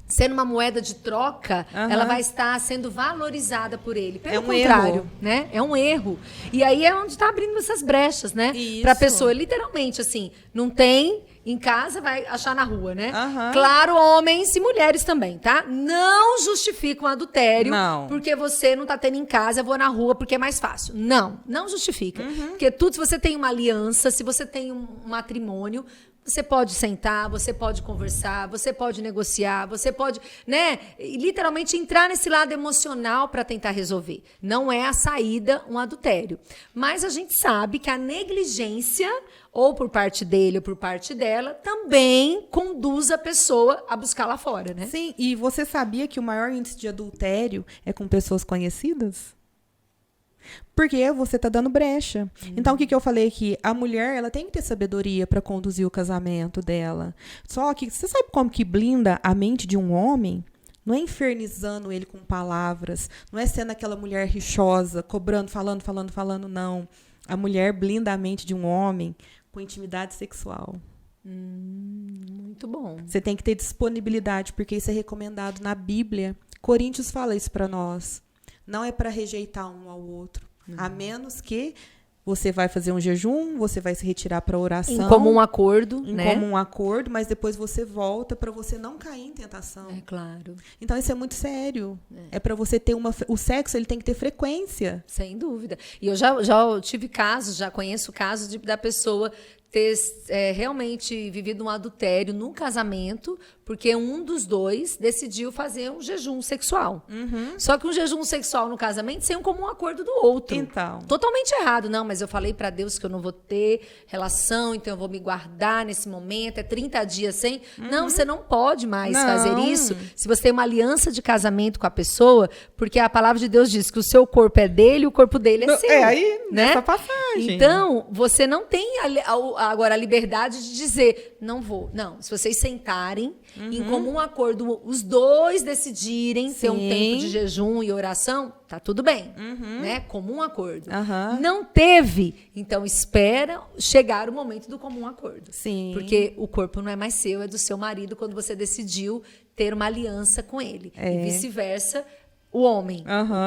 sendo uma moeda de troca, ela vai estar sendo valorizada por ele. Pelo contrário, erro. Né? É um erro. E aí é onde está abrindo essas brechas, né? Para a pessoa, literalmente, assim, não tem em casa, vai achar na rua, né? Claro, homens e mulheres também, tá? Não justifica um adultério porque você não tá tendo em casa, eu vou na rua porque é mais fácil. Não justifica. Porque se você tem uma aliança, se você tem um matrimônio, Você pode sentar, você pode conversar, você pode negociar, você pode, né, literalmente entrar nesse lado emocional para tentar resolver. Não é a saída um adultério. Mas a gente sabe que a negligência, ou por parte dele ou por parte dela, também conduz a pessoa a buscar lá fora, né? Sim, e você sabia que o maior índice de adultério é com pessoas conhecidas? Porque você está dando brecha. Então, o que eu falei aqui? A mulher, ela tem que ter sabedoria para conduzir o casamento dela. Só que, você sabe como que blinda a mente de um homem? Não é infernizando ele com palavras. Não é sendo aquela mulher rixosa, cobrando, falando, não. A mulher blinda a mente de um homem com intimidade sexual. Muito bom. Você tem que ter disponibilidade, porque isso é recomendado na Bíblia. Coríntios fala isso para nós. Não é para rejeitar um ao outro. A menos que você vai fazer um jejum, você vai se retirar para oração. Em comum acordo, né? Em comum acordo, mas depois você volta para você não cair em tentação. É claro. Então, isso é muito sério. É para você ter o sexo, ele tem que ter frequência. Sem dúvida. E eu já tive casos, já conheço casos da pessoa ter realmente vivido um adultério no casamento, porque um dos dois decidiu fazer um jejum sexual. Só que um jejum sexual no casamento sem um comum acordo do outro. Então. Totalmente errado. Não, mas eu falei para Deus que eu não vou ter relação, então eu vou me guardar nesse momento, é 30 dias sem. Não, você não pode mais fazer isso se você tem uma aliança de casamento com a pessoa, porque a palavra de Deus diz que o seu corpo é dele e o corpo dele é seu. É aí, né? nessa passagem. Então, você não tem agora a liberdade de dizer, não vou. Não, se vocês sentarem, em comum acordo, os dois decidirem ter um tempo de jejum e oração, tá tudo bem, né? Comum acordo. Não teve, então espera chegar o momento do comum acordo. Sim. Porque o corpo não é mais seu, é do seu marido quando você decidiu ter uma aliança com ele. E vice-versa, o homem.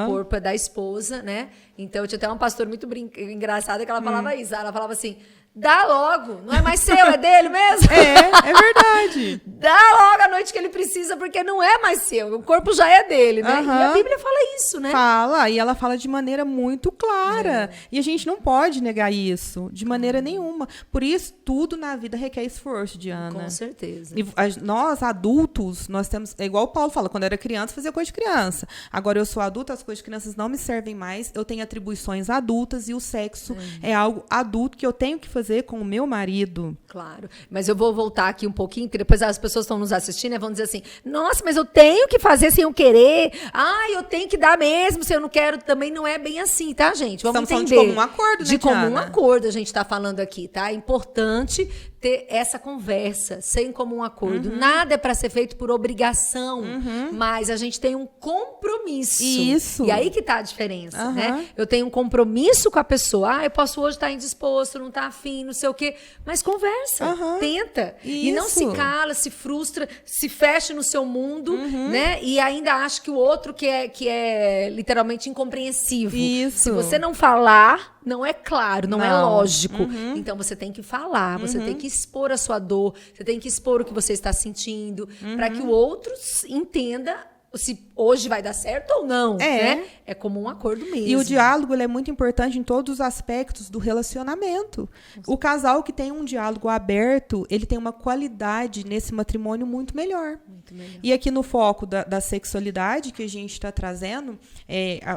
O corpo é da esposa, né? Então, eu tinha até uma pastora muito engraçada que ela falava isso. Ela falava assim, dá logo, não é mais seu, é dele mesmo? É verdade. Dá logo a noite que ele precisa, porque não é mais seu, o corpo já é dele, né? E a Bíblia fala isso, né? Fala, e ela fala de maneira muito clara. E a gente não pode negar isso, de maneira nenhuma. Por isso, tudo na vida requer esforço, Diana. Com certeza. E nós, adultos, nós temos... É igual o Paulo fala, quando eu era criança, fazia coisa de criança. Agora, eu sou adulta, as coisas de crianças não me servem mais. Eu tenho atribuições adultas e o sexo é algo adulto que eu tenho que fazer com o meu marido. Claro. Mas eu vou voltar aqui um pouquinho, porque depois as pessoas estão nos assistindo e vão dizer assim, nossa, mas eu tenho que fazer sem eu querer. Eu tenho que dar mesmo, se eu não quero. Também não é bem assim, tá, gente? Vamos Estamos entender. falando de comum acordo, né, De comum Diana? acordo a gente está falando aqui, tá? É importante ter essa conversa sem comum acordo. Nada é para ser feito por obrigação, mas a gente tem um compromisso. Isso. E aí que tá a diferença, né? Eu tenho um compromisso com a pessoa. Eu posso hoje estar indisposto, não tá afim, não sei o quê. Mas conversa, tenta. Isso. E não se cala, se frustra, se fecha no seu mundo, né? E ainda acha que o outro que é literalmente incompreensivo. Isso. Se você não falar, não é claro, não é lógico. Então você tem que falar, você tem que expor a sua dor, você tem que expor o que você está sentindo, para que o outro entenda se hoje vai dar certo ou não, né? É como um acordo mesmo. E o diálogo ele é muito importante em todos os aspectos do relacionamento. O casal que tem um diálogo aberto, ele tem uma qualidade nesse matrimônio muito melhor. Muito melhor. E aqui no foco da sexualidade que a gente está trazendo,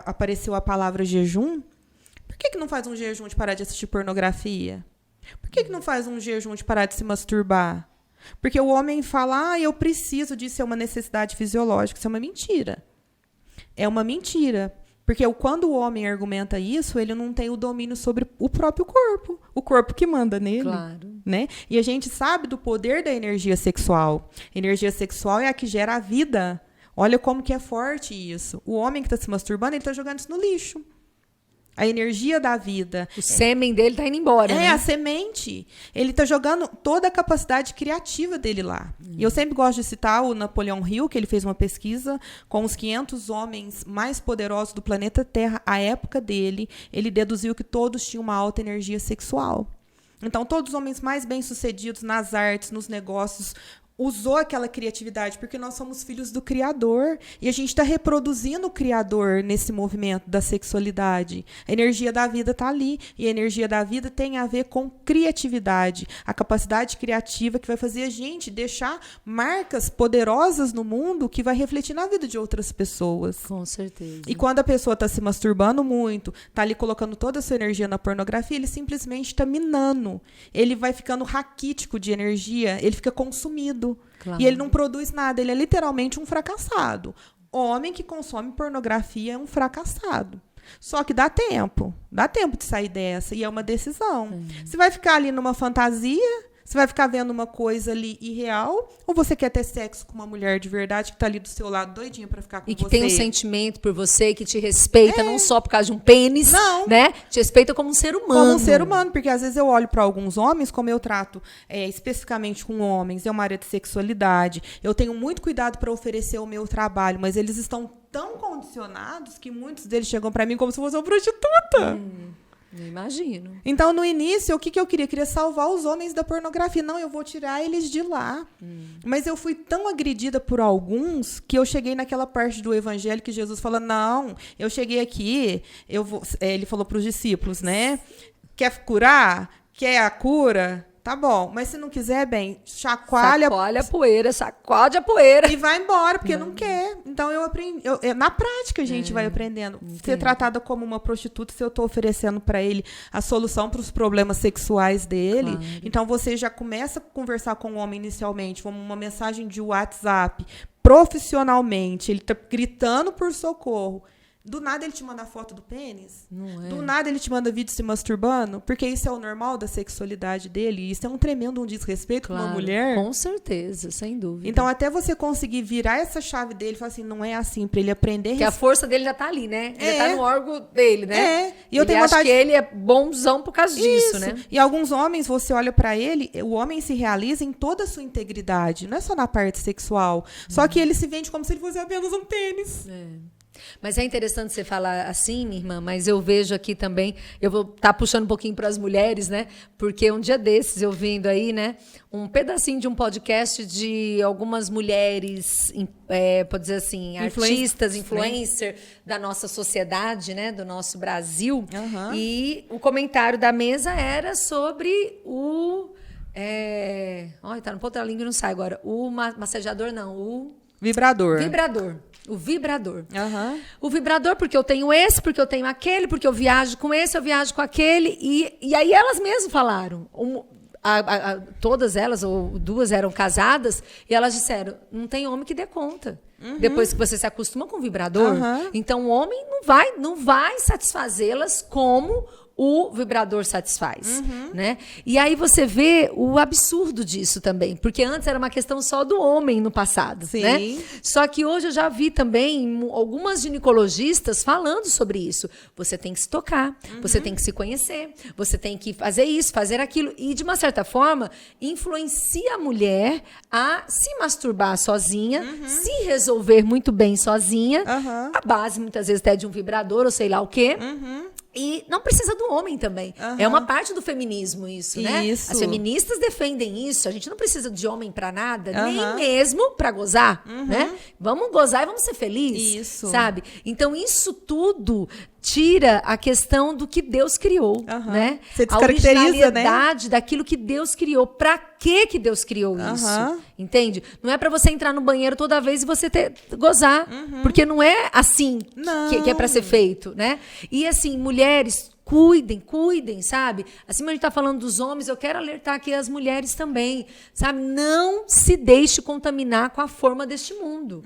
apareceu a palavra jejum. Por que não faz um jejum de parar de assistir pornografia? Por que não faz um jejum de parar de se masturbar? Porque o homem fala, eu preciso disso, é uma necessidade fisiológica. Isso é uma mentira. É uma mentira. Porque quando o homem argumenta isso, ele não tem o domínio sobre o próprio corpo. O corpo que manda nele. Claro. Né? E a gente sabe do poder da energia sexual. A energia sexual é a que gera a vida. Olha como que é forte isso. O homem que está se masturbando, ele está jogando isso no lixo. A energia da vida. O sêmen dele tá indo embora, né? A semente. Ele tá jogando toda a capacidade criativa dele lá. E eu sempre gosto de citar o Napoleão Hill, que ele fez uma pesquisa com os 500 homens mais poderosos do planeta Terra. À época dele, ele deduziu que todos tinham uma alta energia sexual. Então, todos os homens mais bem-sucedidos nas artes, nos negócios, usou aquela criatividade, porque nós somos filhos do Criador. E a gente está reproduzindo o Criador nesse movimento da sexualidade. A energia da vida está ali. E a energia da vida tem a ver com criatividade. A capacidade criativa que vai fazer a gente deixar marcas poderosas no mundo que vai refletir na vida de outras pessoas. Com certeza. E quando a pessoa está se masturbando muito, está ali colocando toda a sua energia na pornografia, ele simplesmente está minando. Ele vai ficando raquítico de energia, ele fica consumido. Claro. E ele não produz nada, ele é literalmente um fracassado. Homem que consome pornografia é um fracassado. Só que dá tempo de sair dessa, e é uma decisão. Você vai ficar ali numa fantasia, você vai ficar vendo uma coisa ali irreal, ou você quer ter sexo com uma mulher de verdade que está ali do seu lado, doidinha para ficar com você? E que tem um sentimento por você, que te respeita, não só por causa de um pênis, né? Te respeita como um ser humano. Como um ser humano, porque às vezes eu olho para alguns homens, como eu trato especificamente com homens, é uma área de sexualidade, eu tenho muito cuidado para oferecer o meu trabalho, mas eles estão tão condicionados que muitos deles chegam para mim como se fosse uma prostituta. Eu imagino. Então, no início, o que eu queria? Eu queria salvar os homens da pornografia. Não, eu vou tirar eles de lá. Mas eu fui tão agredida por alguns que eu cheguei naquela parte do evangelho que Jesus fala, não, eu cheguei aqui, ele falou para os discípulos, né? Quer curar? Quer a cura? Tá bom, mas se não quiser, bem, sacode a poeira. E vai embora, porque não quer. Então, eu aprendi. Na prática, a gente vai aprendendo. Entendi. Ser tratada como uma prostituta, se eu estou oferecendo para ele a solução para os problemas sexuais dele. Claro. Então, você já começa a conversar com o homem inicialmente, como uma mensagem de WhatsApp, profissionalmente. Ele está gritando por socorro. Do nada ele te manda foto do pênis. Do nada ele te manda vídeo se masturbando. Porque isso é o normal da sexualidade dele. Isso é um tremendo desrespeito com uma mulher. Com certeza, sem dúvida. Então, até você conseguir virar essa chave dele e falar assim, não é assim, para ele aprender... Porque a força dele já tá ali, né? Já tá no órgão dele, né? E eu tenho vontade que ele é bonzão por causa disso, né? E alguns homens, você olha para ele, o homem se realiza em toda a sua integridade. Não é só na parte sexual. Só que ele se vende como se ele fosse apenas um tênis. Mas é interessante você falar assim, minha irmã, mas eu vejo aqui também, eu vou estar puxando um pouquinho para as mulheres, né? Porque um dia desses eu vindo aí, né? Um pedacinho de um podcast de algumas mulheres, pode dizer assim, artistas, influencer da nossa sociedade, né? Do nosso Brasil. E o comentário da mesa era sobre o... tá no ponto da língua e não sai agora. O massageador, não, o... Vibrador. O vibrador. O vibrador, porque eu tenho esse, porque eu tenho aquele, porque eu viajo com esse, eu viajo com aquele. E aí elas mesmas falaram. Todas elas, ou duas, eram casadas, e elas disseram, não tem homem que dê conta. Depois que você se acostuma com o vibrador, então o homem não vai satisfazê-las como o vibrador satisfaz, né? E aí você vê o absurdo disso também, porque antes era uma questão só do homem no passado, né? Só que hoje eu já vi também algumas ginecologistas falando sobre isso. Você tem que se tocar, você tem que se conhecer, você tem que fazer isso, fazer aquilo, e de uma certa forma influencia a mulher a se masturbar sozinha, se resolver muito bem sozinha, a base muitas vezes até de um vibrador ou sei lá o quê. E não precisa do homem também. É uma parte do feminismo isso, né? Isso. As feministas defendem isso. A gente não precisa de homem pra nada, nem mesmo pra gozar, né? Vamos gozar e vamos ser felizes, sabe? Então, isso tudo tira a questão do que Deus criou, né? Você descaracteriza, a originalidade daquilo que Deus criou. Pra que Deus criou isso? Entende? Não é pra você entrar no banheiro toda vez e você gozar. Porque não é assim que é pra ser feito, né? E assim, mulheres... Cuidem, sabe? Assim como a gente está falando dos homens, eu quero alertar aqui as mulheres também, sabe? Não se deixe contaminar com a forma deste mundo.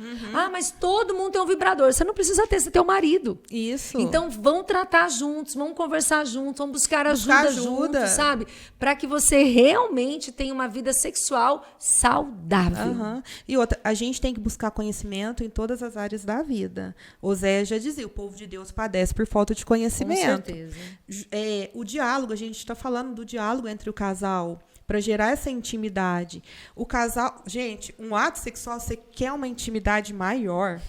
Mas todo mundo tem um vibrador. Você não precisa ter, você tem o marido. Isso. Então, vão tratar juntos, vão conversar juntos, vão buscar ajuda juntos, sabe? Para que você realmente tenha uma vida sexual saudável. E outra, a gente tem que buscar conhecimento em todas as áreas da vida. Oséias já dizia, o povo de Deus padece por falta de conhecimento. Com certeza. O diálogo, a gente está falando do diálogo entre o casal para gerar essa intimidade. O casal, gente, um ato sexual, você quer uma intimidade maior,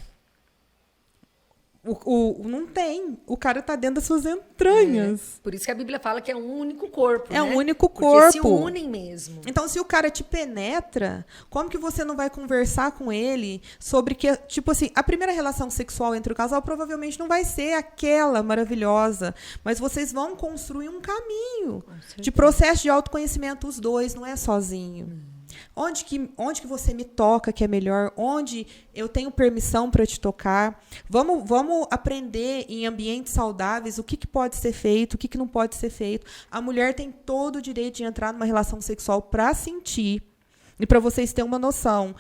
Não tem. O cara tá dentro das suas entranhas. Por isso que a Bíblia fala que é um único corpo, É um único corpo. Porque se unem mesmo. Então, se o cara te penetra, como que você não vai conversar com ele sobre que, tipo assim, a primeira relação sexual entre o casal provavelmente não vai ser aquela maravilhosa, mas vocês vão construir um caminho de processo de autoconhecimento, os dois, não é sozinho. Onde que você me toca que é melhor? Onde eu tenho permissão para te tocar? Vamos aprender em ambientes saudáveis o que pode ser feito, o que não pode ser feito. A mulher tem todo o direito de entrar numa relação sexual para sentir. E para vocês terem uma noção,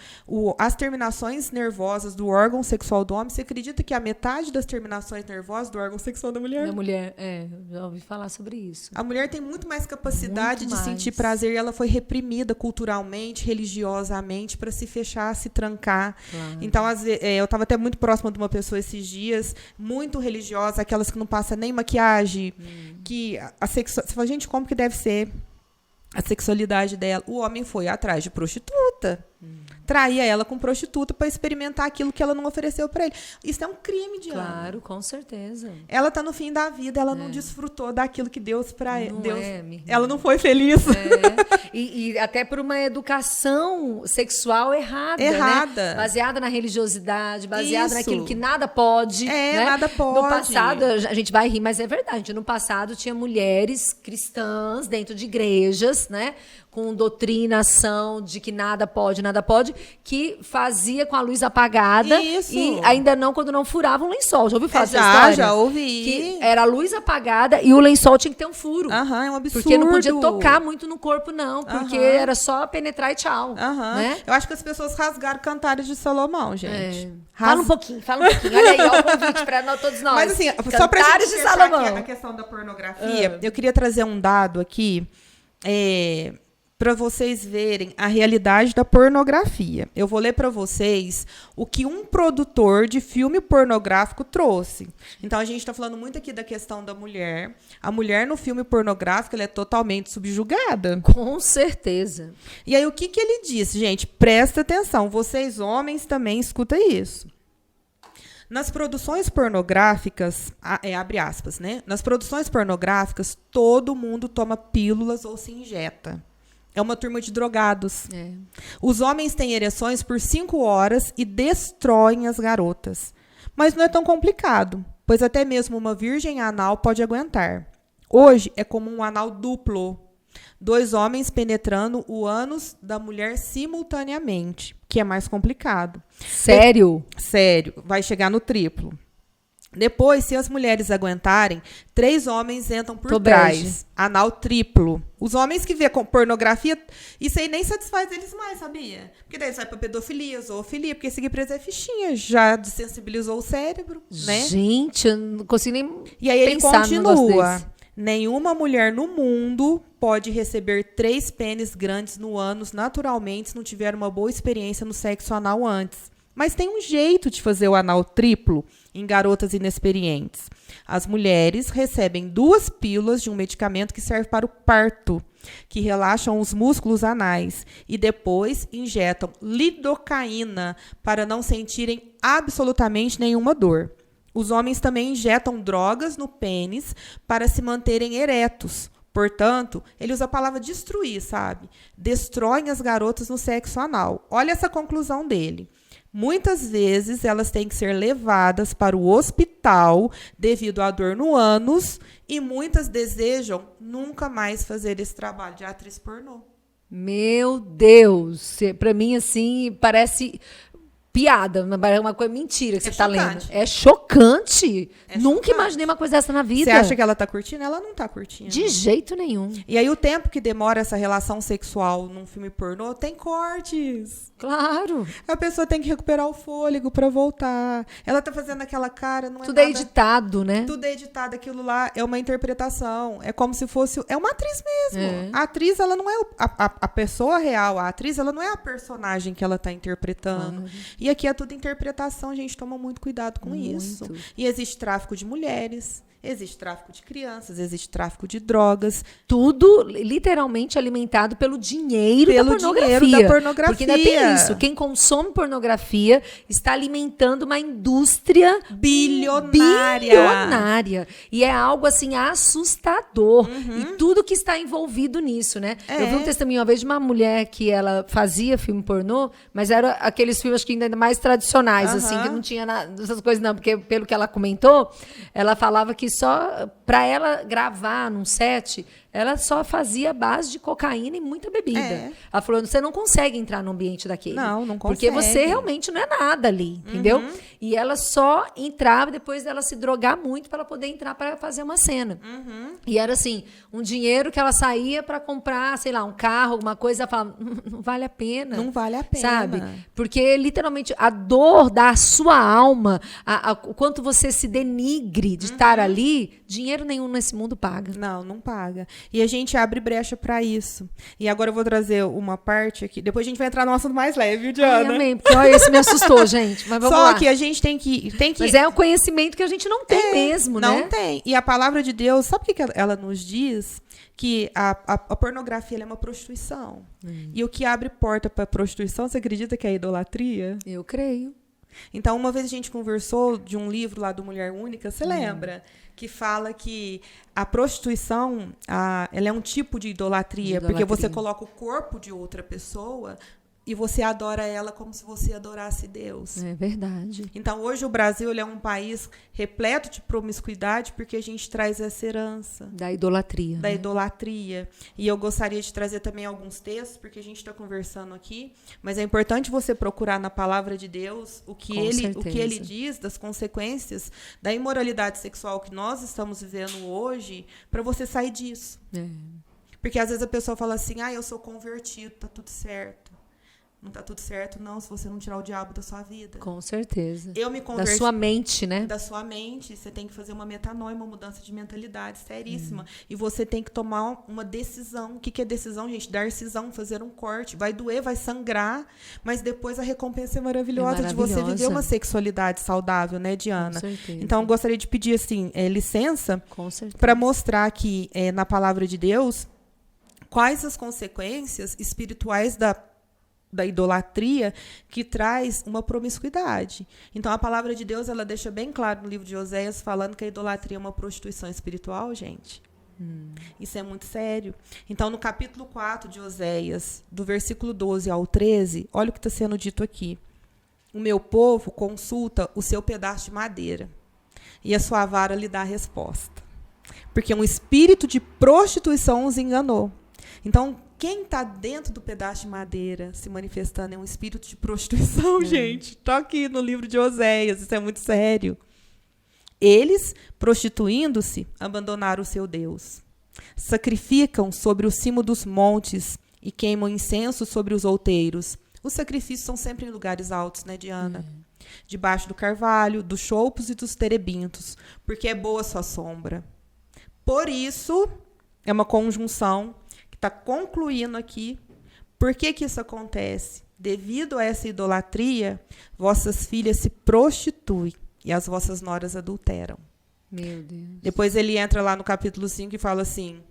as terminações nervosas do órgão sexual do homem, você acredita que a metade das terminações nervosas do órgão sexual da mulher? Da mulher, já ouvi falar sobre isso. A mulher tem muito mais capacidade de sentir prazer e ela foi reprimida culturalmente, religiosamente, para se fechar, se trancar. Claro. Então, eu estava até muito próxima de uma pessoa esses dias, muito religiosa, aquelas que não passam nem maquiagem, que você fala, gente, como que deve ser a sexualidade dela? O homem foi atrás de prostituta. Traía ela com prostituta para experimentar aquilo que ela não ofereceu para ele. Isso é um crime, Diana. Claro, com certeza. Ela está no fim da vida, ela não desfrutou daquilo que Deus para ela. Minha ela não foi feliz. E até por uma educação sexual errada. Né? Baseada na religiosidade, baseada naquilo que nada pode. Né? Nada pode. No passado, a gente vai rir, mas é verdade. No passado tinha mulheres cristãs dentro de igrejas, né? Com doutrinação de que nada pode, que fazia com a luz apagada. Isso. E ainda não quando não furava um lençol. Já ouviu falar dessa história? Já ouvi. Que era a luz apagada e o lençol tinha que ter um furo. É um absurdo. Porque não podia tocar muito no corpo, não. Porque era só penetrar e tchau. Né? Eu acho que as pessoas rasgaram Cantares de Salomão, gente. Fala um pouquinho. Olha aí, ó, o convite para todos nós. Mas assim, só pra gente fechar aqui a questão da pornografia, eu queria trazer um dado aqui, para vocês verem a realidade da pornografia. Eu vou ler para vocês o que um produtor de filme pornográfico trouxe. Então, a gente está falando muito aqui da questão da mulher. A mulher no filme pornográfico ela é totalmente subjugada. Com certeza. E aí, o que ele disse? Gente, presta atenção. Vocês, homens, também escutam isso. Nas produções pornográficas, abre aspas, né? Nas produções pornográficas, todo mundo toma pílulas ou se injeta. É uma turma de drogados. Os homens têm ereções por 5 horas e destroem as garotas. Mas não é tão complicado, pois até mesmo uma virgem anal pode aguentar. Hoje é comum um anal duplo. 2 homens penetrando o ânus da mulher simultaneamente, que é mais complicado. Sério? Sério. Vai chegar no triplo. Depois, se as mulheres aguentarem, 3 homens entram por trás. Anal triplo. Os homens que vê com pornografia, isso aí nem satisfaz eles mais, sabia? Porque daí vai pra pedofilia, zoofilia, porque seguir preso é fichinha. Já desensibilizou o cérebro, né? Gente, eu não consigo nem E aí ele pensar continua. Nenhuma mulher no mundo pode receber 3 pênis grandes no ânus naturalmente se não tiver uma boa experiência no sexo anal antes. Mas tem um jeito de fazer o anal triplo em garotas inexperientes. As mulheres recebem 2 pílulas de um medicamento que serve para o parto, que relaxam os músculos anais, e depois injetam lidocaína para não sentirem absolutamente nenhuma dor. Os homens também injetam drogas no pênis para se manterem eretos. Portanto, ele usa a palavra destruir, sabe? Destroem as garotas no sexo anal. Olha essa conclusão dele. Muitas vezes elas têm que ser levadas para o hospital devido à dor no ânus e muitas desejam nunca mais fazer esse trabalho de atriz pornô. Meu Deus! Para mim, assim, parece piada, uma coisa mentira que você está lendo. É chocante. Nunca imaginei uma coisa dessa na vida. Você acha que ela está curtindo? Ela não está curtindo. De jeito nenhum. E aí o tempo que demora essa relação sexual num filme pornô tem cortes. Claro. A pessoa tem que recuperar o fôlego para voltar. Ela tá fazendo aquela cara, não é tudo nada... é editado, né? Tudo é editado. Aquilo lá é uma interpretação. É como se fosse... É uma atriz mesmo. A atriz, ela não é a pessoa real. A atriz, ela não é a personagem que ela tá interpretando. E aqui é tudo interpretação. A gente toma muito cuidado com isso. E existe tráfico de mulheres. Existe tráfico de crianças, existe tráfico de drogas. Tudo literalmente alimentado pelo dinheiro da pornografia. Porque ainda tem isso. Quem consome pornografia está alimentando uma indústria bilionária. E é algo assim assustador. E tudo que está envolvido nisso, né? Eu vi um testemunho uma vez de uma mulher que ela fazia filme pornô, mas era aqueles filmes que ainda mais tradicionais, assim, que não tinha essas coisas não, porque pelo que ela comentou, ela falava que só para ela gravar num set, ela só fazia base de cocaína e muita bebida. Ela falou, você não consegue entrar no ambiente daquele. Não consegue. Porque você realmente não é nada ali, entendeu? E ela só entrava depois dela se drogar muito para ela poder entrar para fazer uma cena. E era assim, um dinheiro que ela saía para comprar, sei lá, um carro, alguma coisa, ela falava, não vale a pena. Não vale a pena. Sabe? Porque literalmente a dor da sua alma, o quanto você se denigre de estar ali, dinheiro nenhum nesse mundo paga. Não paga. E a gente abre brecha para isso. E agora eu vou trazer uma parte aqui. Depois a gente vai entrar num assunto mais leve, viu, Diana? Ai, amém. Porque esse me assustou, gente. Mas vamos lá. Só que a gente tem que... Mas é um conhecimento que a gente não tem mesmo, né? Não tem. E a palavra de Deus, sabe o que ela nos diz? Que a pornografia ela é uma prostituição. E o que abre porta para prostituição, você acredita que é a idolatria? Eu creio. Então, uma vez a gente conversou de um livro lá do Mulher Única, você lembra? Que fala que a prostituição, ela é um tipo de idolatria, porque você coloca o corpo de outra pessoa e você adora ela como se você adorasse Deus. É verdade. Então, hoje o Brasil ele é um país repleto de promiscuidade porque a gente traz essa herança. Da idolatria. Da idolatria. E eu gostaria de trazer também alguns textos, porque a gente está conversando aqui, mas é importante você procurar na palavra de Deus o que ele diz das consequências da imoralidade sexual que nós estamos vivendo hoje, para você sair disso. Porque às vezes a pessoa fala assim, eu sou convertido, tá tudo certo. Não tá tudo certo, não, se você não tirar o diabo da sua vida. Com certeza. Eu me converti... Da sua mente, né? Da sua mente. Você tem que fazer uma metanoia, uma mudança de mentalidade seríssima. E você tem que tomar uma decisão. O que é decisão, gente? Dar decisão, fazer um corte. Vai doer, vai sangrar, mas depois a recompensa é maravilhosa de você viver uma sexualidade saudável, né, Diana? Com certeza. Então, eu gostaria de pedir, assim, licença para mostrar aqui, na palavra de Deus, quais as consequências espirituais da idolatria que traz uma promiscuidade. Então, a palavra de Deus ela deixa bem claro no livro de Oséias, falando que a idolatria é uma prostituição espiritual, gente. Isso é muito sério. Então, no capítulo 4 de Oséias, do versículo 12 ao 13, olha o que está sendo dito aqui. O meu povo consulta o seu pedaço de madeira, e a sua vara lhe dá a resposta. Porque um espírito de prostituição os enganou. Então, quem está dentro do pedaço de madeira se manifestando é um espírito de prostituição, gente. Está aqui no livro de Oséias, isso é muito sério. Eles, prostituindo-se, abandonaram o seu Deus. Sacrificam sobre o cimo dos montes e queimam incenso sobre os outeiros. Os sacrifícios são sempre em lugares altos, né, Diana? Debaixo do carvalho, dos choupos e dos terebintos, porque é boa a sua sombra. Por isso, é uma conjunção está concluindo aqui. Por que isso acontece? Devido a essa idolatria, vossas filhas se prostituem e as vossas noras adulteram. Meu Deus. Depois ele entra lá no capítulo 5 e fala assim,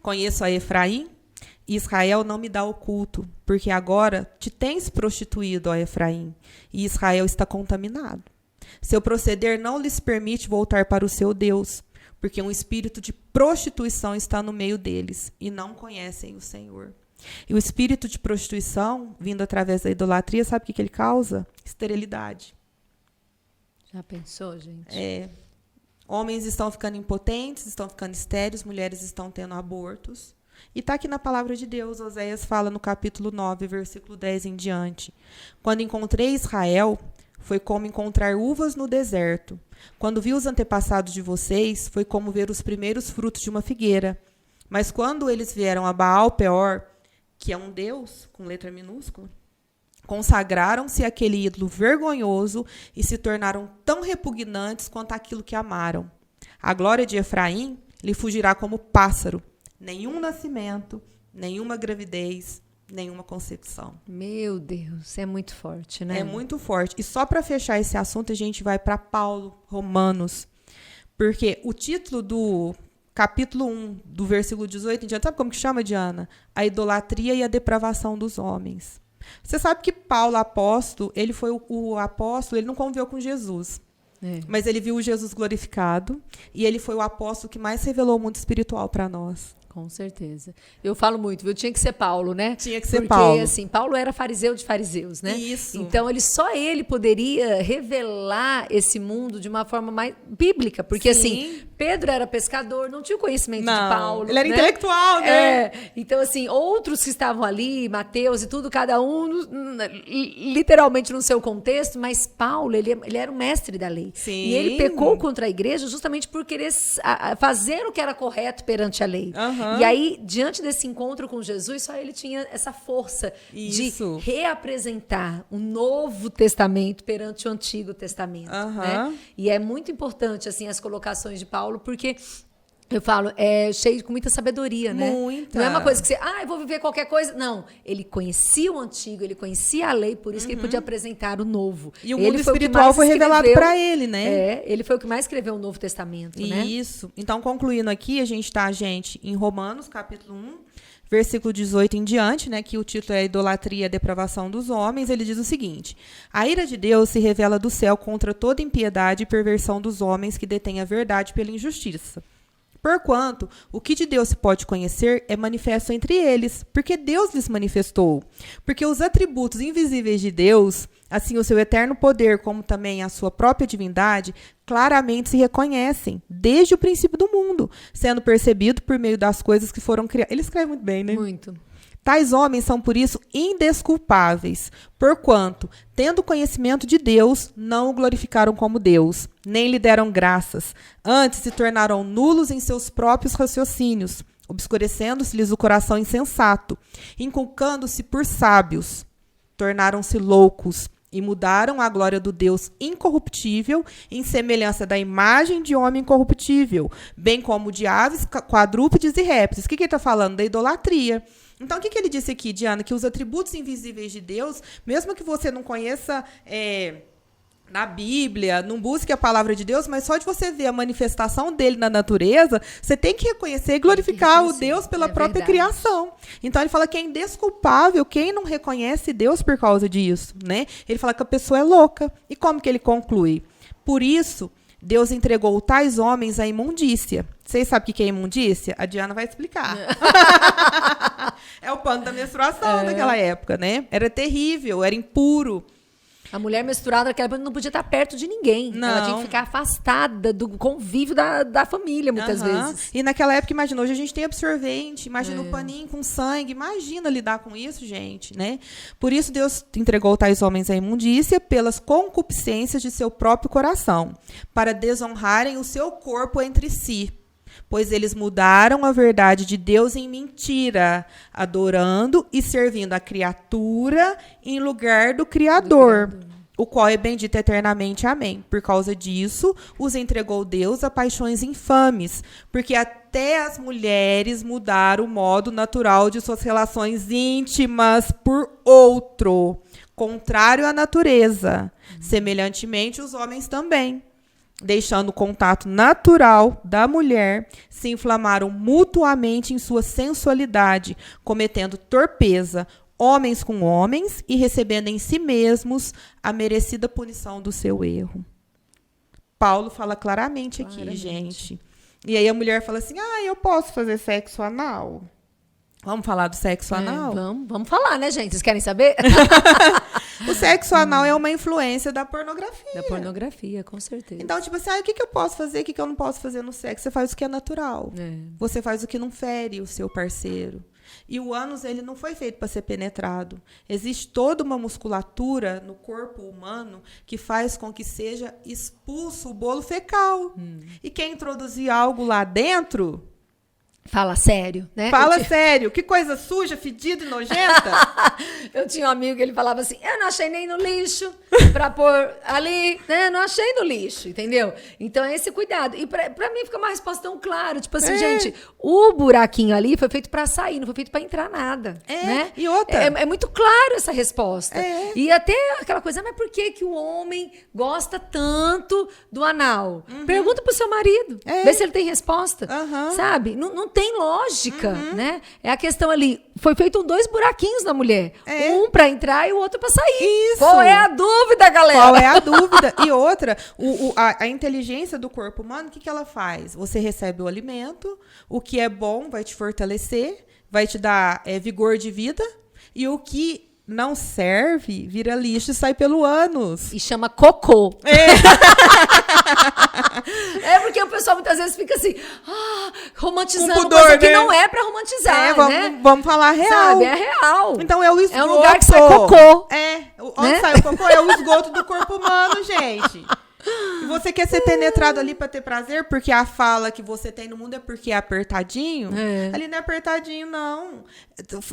conheço a Efraim e Israel não me dá o culto, porque agora te tens prostituído, ó Efraim, e Israel está contaminado. Seu proceder não lhes permite voltar para o seu Deus, porque um espírito de prostituição está no meio deles e não conhecem o Senhor. E o espírito de prostituição, vindo através da idolatria, sabe o que ele causa? Esterilidade. Já pensou, gente? Homens estão ficando impotentes, estão ficando estéreis, mulheres estão tendo abortos. E está aqui na palavra de Deus, Oséias fala no capítulo 9, versículo 10 em diante. Quando encontrei Israel, foi como encontrar uvas no deserto. Quando vi os antepassados de vocês, foi como ver os primeiros frutos de uma figueira. Mas quando eles vieram a Baal Peor, que é um deus, com letra minúscula, consagraram-se àquele ídolo vergonhoso e se tornaram tão repugnantes quanto aquilo que amaram. A glória de Efraim lhe fugirá como pássaro. Nenhum nascimento, nenhuma gravidez, nenhuma concepção. Meu Deus, é muito forte, né? É muito forte. E só para fechar esse assunto, a gente vai para Paulo, Romanos. Porque o título do capítulo 1, do versículo 18 em diante, sabe como que chama, Diana? A idolatria e a depravação dos homens. Você sabe que Paulo, apóstolo, ele foi o apóstolo, ele não conviveu com Jesus. Mas ele viu o Jesus glorificado e ele foi o apóstolo que mais revelou o mundo espiritual para nós. Com certeza. Eu falo muito, viu? Tinha que ser Paulo, né? Tinha que ser Paulo. Porque, assim, Paulo era fariseu de fariseus, né? Isso. Então, só ele poderia revelar esse mundo de uma forma mais bíblica. Porque, assim, Pedro era pescador, não tinha o conhecimento de Paulo. Ele era intelectual, né? Então, assim, outros que estavam ali, Mateus e tudo, cada um literalmente no seu contexto, mas Paulo, ele era o mestre da lei. Sim. E ele pecou contra a igreja justamente por querer fazer o que era correto perante a lei. E aí, diante desse encontro com Jesus, só ele tinha essa força de reapresentar o Novo Testamento perante o Antigo Testamento. Né? E é muito importante, assim, as colocações de Paulo, porque eu falo, é cheio com muita sabedoria, né? Muita. Não é uma coisa que você, eu vou viver qualquer coisa. Não, ele conhecia o antigo, ele conhecia a lei, por isso que ele podia apresentar o novo. E o mundo espiritual foi revelado para ele, né? Ele foi o que mais escreveu o Novo Testamento, né? Isso. Então, concluindo aqui, a gente está, em Romanos, capítulo 1, versículo 18 em diante, né, que o título é a idolatria e a depravação dos homens. Ele diz o seguinte: a ira de Deus se revela do céu contra toda impiedade e perversão dos homens que detêm a verdade pela injustiça. Porquanto, o que de Deus se pode conhecer é manifesto entre eles, porque Deus lhes manifestou. Porque os atributos invisíveis de Deus, assim o seu eterno poder, como também a sua própria divindade, claramente se reconhecem, desde o princípio do mundo, sendo percebido por meio das coisas que foram criadas. Ele escreve muito bem, né? Muito. Tais homens são, por isso, indesculpáveis, porquanto, tendo conhecimento de Deus, não o glorificaram como Deus, nem lhe deram graças. Antes se tornaram nulos em seus próprios raciocínios, obscurecendo-se-lhes o coração insensato, inculcando-se por sábios. Tornaram-se loucos e mudaram a glória do Deus incorruptível em semelhança da imagem de homem incorruptível, bem como de aves, quadrúpedes e répteis. O que ele está falando? Da idolatria. Então, o que ele disse aqui, Diana? Que os atributos invisíveis de Deus, mesmo que você não conheça na Bíblia, não busque a palavra de Deus, mas só de você ver a manifestação dele na natureza, você tem que reconhecer e glorificar o Deus pela própria criação. Então, ele fala que é indesculpável quem não reconhece Deus por causa disso, né? Ele fala que a pessoa é louca. E como que ele conclui? Por isso, Deus entregou tais homens à imundícia. Vocês sabem o que é imundícia? A Diana vai explicar. É o pano da menstruação daquela época, né? Era terrível, era impuro. A mulher menstruada naquela época não podia estar perto de ninguém. Não. Ela tinha que ficar afastada do convívio da família, muitas vezes. E naquela época, imagina, hoje a gente tem absorvente, imagina o paninho com sangue, imagina lidar com isso, gente, né? Por isso Deus entregou tais homens à imundícia pelas concupiscências de seu próprio coração, para desonrarem o seu corpo entre si. Pois eles mudaram a verdade de Deus em mentira, adorando e servindo a criatura em lugar do Criador, o qual é bendito eternamente. Amém. Por causa disso, os entregou Deus a paixões infames, porque até as mulheres mudaram o modo natural de suas relações íntimas por outro, contrário à natureza. Semelhantemente, os homens também, deixando o contato natural da mulher, se inflamaram mutuamente em sua sensualidade, cometendo torpeza, homens com homens, e recebendo em si mesmos a merecida punição do seu erro. Paulo fala claramente aqui, gente. E aí a mulher fala assim, eu posso fazer sexo anal? Vamos falar do sexo anal? Vamos falar, né, gente? Vocês querem saber? O sexo anal é uma influência da pornografia. Da pornografia, com certeza. Então, tipo assim, o que eu posso fazer, o que eu não posso fazer no sexo? Você faz o que é natural. Você faz o que não fere o seu parceiro. E o ânus, ele não foi feito para ser penetrado. Existe toda uma musculatura no corpo humano que faz com que seja expulso o bolo fecal. E quem introduzir algo lá dentro Fala sério, né? Fala sério. Que coisa suja, fedida e nojenta. Eu tinha um amigo que ele falava assim, eu não achei nem no lixo pra pôr ali, né? Não achei no lixo, entendeu? Então é esse cuidado. E pra mim fica uma resposta tão clara. Tipo assim, gente, o buraquinho ali foi feito pra sair, não foi feito pra entrar nada. Né? E outra. É muito claro essa resposta. E até aquela coisa, mas por que que o homem gosta tanto do anal? Pergunta pro seu marido. Vê se ele tem resposta. Sabe? Não tem lógica, né? É a questão ali, foi feito 2 buraquinhos na mulher. Um pra entrar e o outro pra sair. Isso. Qual é a dúvida, galera? Qual é a dúvida? E outra, a inteligência do corpo humano, o que ela faz? Você recebe o alimento, o que é bom vai te fortalecer, vai te dar vigor de vida, e o que não serve, vira lixo e sai pelo ânus. E chama cocô. É porque o pessoal muitas vezes fica assim, romantizando pudor, coisa que né? não é pra romantizar, né? Vamos falar real. Sabe, é real. Então é o esgoto. É um lugar que sai cocô. Onde sai o cocô é o esgoto do corpo humano, gente. E você quer ser penetrado ali pra ter prazer, porque a fala que você tem no mundo é porque é apertadinho? Ali não é apertadinho, não.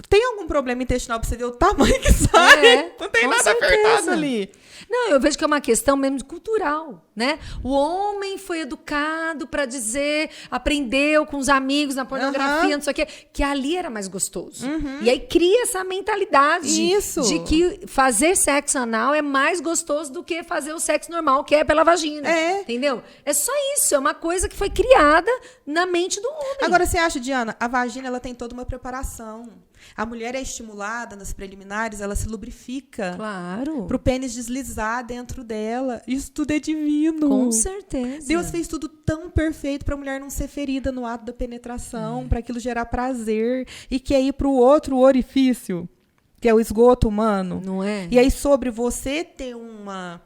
Tem algum problema intestinal pra você ver o tamanho que sai? Não tem nada apertado ali. Não, eu vejo que é uma questão mesmo cultural, né? O homem foi educado para dizer, aprendeu com os amigos na pornografia, não sei o quê, que ali era mais gostoso. E aí cria essa mentalidade de que fazer sexo anal é mais gostoso do que fazer o sexo normal, que é pela vagina. Entendeu? É só isso, é uma coisa que foi criada na mente do homem. Agora, você acha, Diana, a vagina ela tem toda uma preparação. A mulher é estimulada nas preliminares, ela se lubrifica. Claro. Pro pênis deslizar dentro dela. Isso tudo é divino. Com certeza. Deus fez tudo tão perfeito pra mulher não ser ferida no ato da penetração, pra aquilo gerar prazer e que é ir pro outro orifício, que é o esgoto humano. Não é? E aí, sobre você ter uma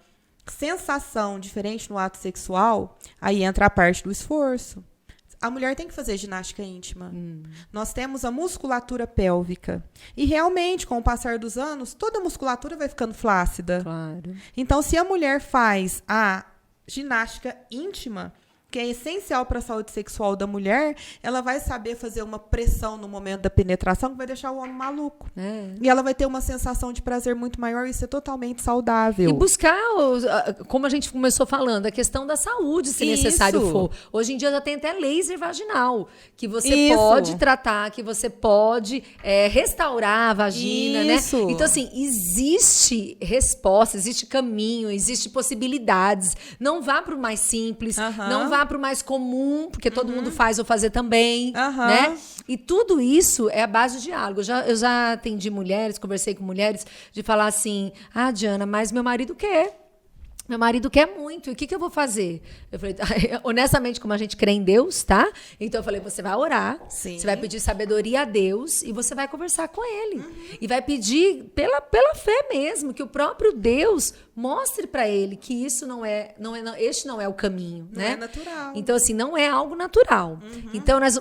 sensação diferente no ato sexual, aí entra a parte do esforço. A mulher tem que fazer ginástica íntima. Nós temos a musculatura pélvica. E realmente, com o passar dos anos, toda a musculatura vai ficando flácida. Claro. Então, se a mulher faz a ginástica íntima, que é essencial para a saúde sexual da mulher, ela vai saber fazer uma pressão no momento da penetração que vai deixar o homem maluco. E ela vai ter uma sensação de prazer muito maior e isso é totalmente saudável. E buscar, como a gente começou falando, a questão da saúde, se necessário for. Hoje em dia já tem até laser vaginal, que você pode tratar, que você pode restaurar a vagina, né? Então, assim, existe resposta, existe caminho, existe possibilidades. Não vá para o mais simples, não vá para o mais comum, porque todo mundo faz ou fazer também, né? E tudo isso é a base do diálogo. Eu já atendi mulheres, conversei com mulheres, de falar assim, Diana, mas meu marido quer. Meu marido quer muito, e o que eu vou fazer? Eu falei, honestamente, como a gente crê em Deus, tá? Então eu falei, você vai orar, você vai pedir sabedoria a Deus e você vai conversar com ele. E vai pedir pela fé mesmo, que o próprio Deus mostre para ele que isso este não é o caminho, não né? É natural. Então, assim, não é algo natural. Então, nós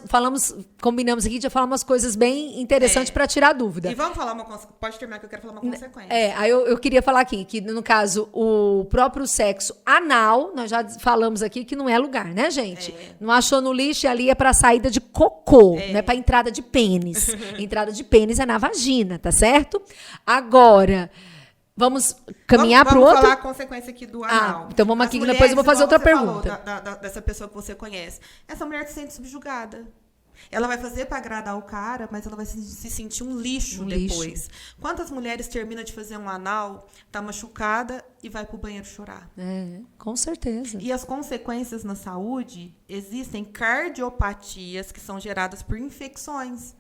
combinamos aqui de falar umas coisas bem interessantes para tirar dúvida. E vamos falar pode terminar que eu quero falar uma consequência. Aí eu queria falar aqui, que no caso, o próprio sexo anal, nós já falamos aqui que não é lugar, né, gente? Não achou no lixo e ali é para saída de cocô, não é para entrada de pênis. Entrada de pênis é na vagina, tá certo? Agora, vamos caminhar para o outro? Vamos falar a consequência aqui do anal. Então vamos aqui, depois eu vou fazer outra pergunta. Dessa pessoa que você conhece. Essa mulher se sente subjugada. Ela vai fazer para agradar o cara, mas ela vai se sentir um lixo depois. Quantas mulheres terminam de fazer um anal, tá machucada e vai pro banheiro chorar? Com certeza. E as consequências na saúde, existem cardiopatias que são geradas por infecções.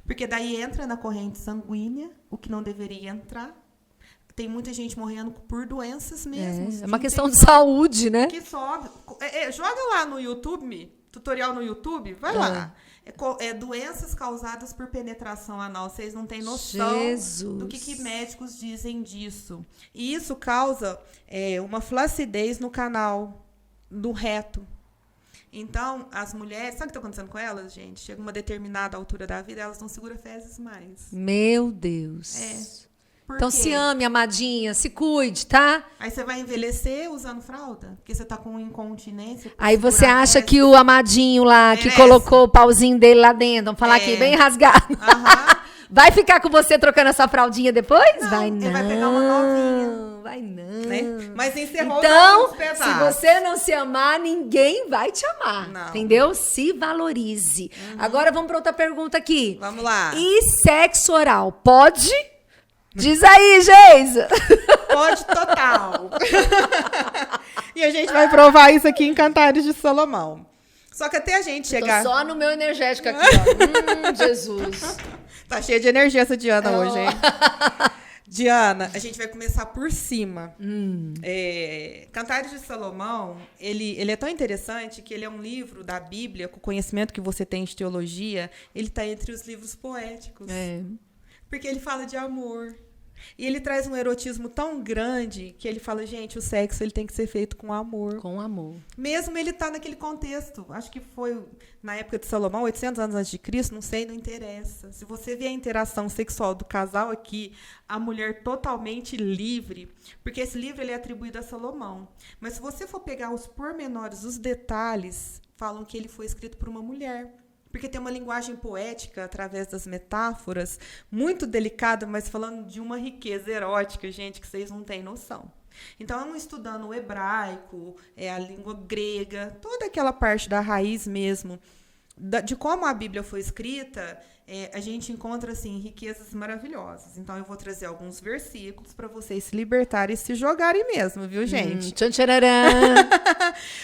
Porque daí entra na corrente sanguínea, o que não deveria entrar. Tem muita gente morrendo por doenças mesmo. É uma questão de saúde, né? Que sobe. Joga lá no YouTube, tutorial no YouTube, vai lá. Doenças causadas por penetração anal. Vocês não têm noção do que médicos dizem disso. E isso causa uma flacidez no canal do reto. Então, as mulheres... Sabe o que está acontecendo com elas, gente? Chega uma determinada altura da vida, elas não seguram fezes mais. Meu Deus. Então se ame, amadinha, se cuide, tá? Aí você vai envelhecer usando fralda? Porque você tá com incontinência. Aí você acha que o amadinho lá, que colocou o pauzinho dele lá dentro, vamos falar aqui, bem rasgado. Vai ficar com você trocando essa fraldinha depois? Não, vai não. Ele vai pegar uma novinha. Vai não. Né? Mas encerrou então, se você não se amar, ninguém vai te amar. Não. Entendeu? Se valorize. Agora vamos para outra pergunta aqui. Vamos lá. E sexo oral, pode? Diz aí, Geisa. Pode total. E a gente vai provar isso aqui em Cantares de Salomão. Só que até a gente chegar... Tô só no meu energético aqui, ó. Jesus. Tá cheia de energia essa Diana hoje, hein? Diana, a gente vai começar por cima. Cantares de Salomão, ele é tão interessante que ele é um livro da Bíblia, com o conhecimento que você tem de teologia, ele está entre os livros poéticos. Porque ele fala de amor. E ele traz um erotismo tão grande que ele fala, gente, o sexo ele tem que ser feito com amor. Com amor. Mesmo ele tá naquele contexto. Acho que foi na época de Salomão, 800 anos antes de Cristo, não sei, não interessa. Se você vê a interação sexual do casal aqui, a mulher totalmente livre, porque esse livro ele é atribuído a Salomão. Mas se você for pegar os pormenores, os detalhes, falam que ele foi escrito por uma mulher. Porque tem uma linguagem poética, através das metáforas, muito delicada, mas falando de uma riqueza erótica, gente, que vocês não têm noção. Então, estudando o hebraico, a língua grega, toda aquela parte da raiz mesmo, de como a Bíblia foi escrita, a gente encontra assim, riquezas maravilhosas. Então, eu vou trazer alguns versículos para vocês se libertarem e se jogarem mesmo, viu, gente?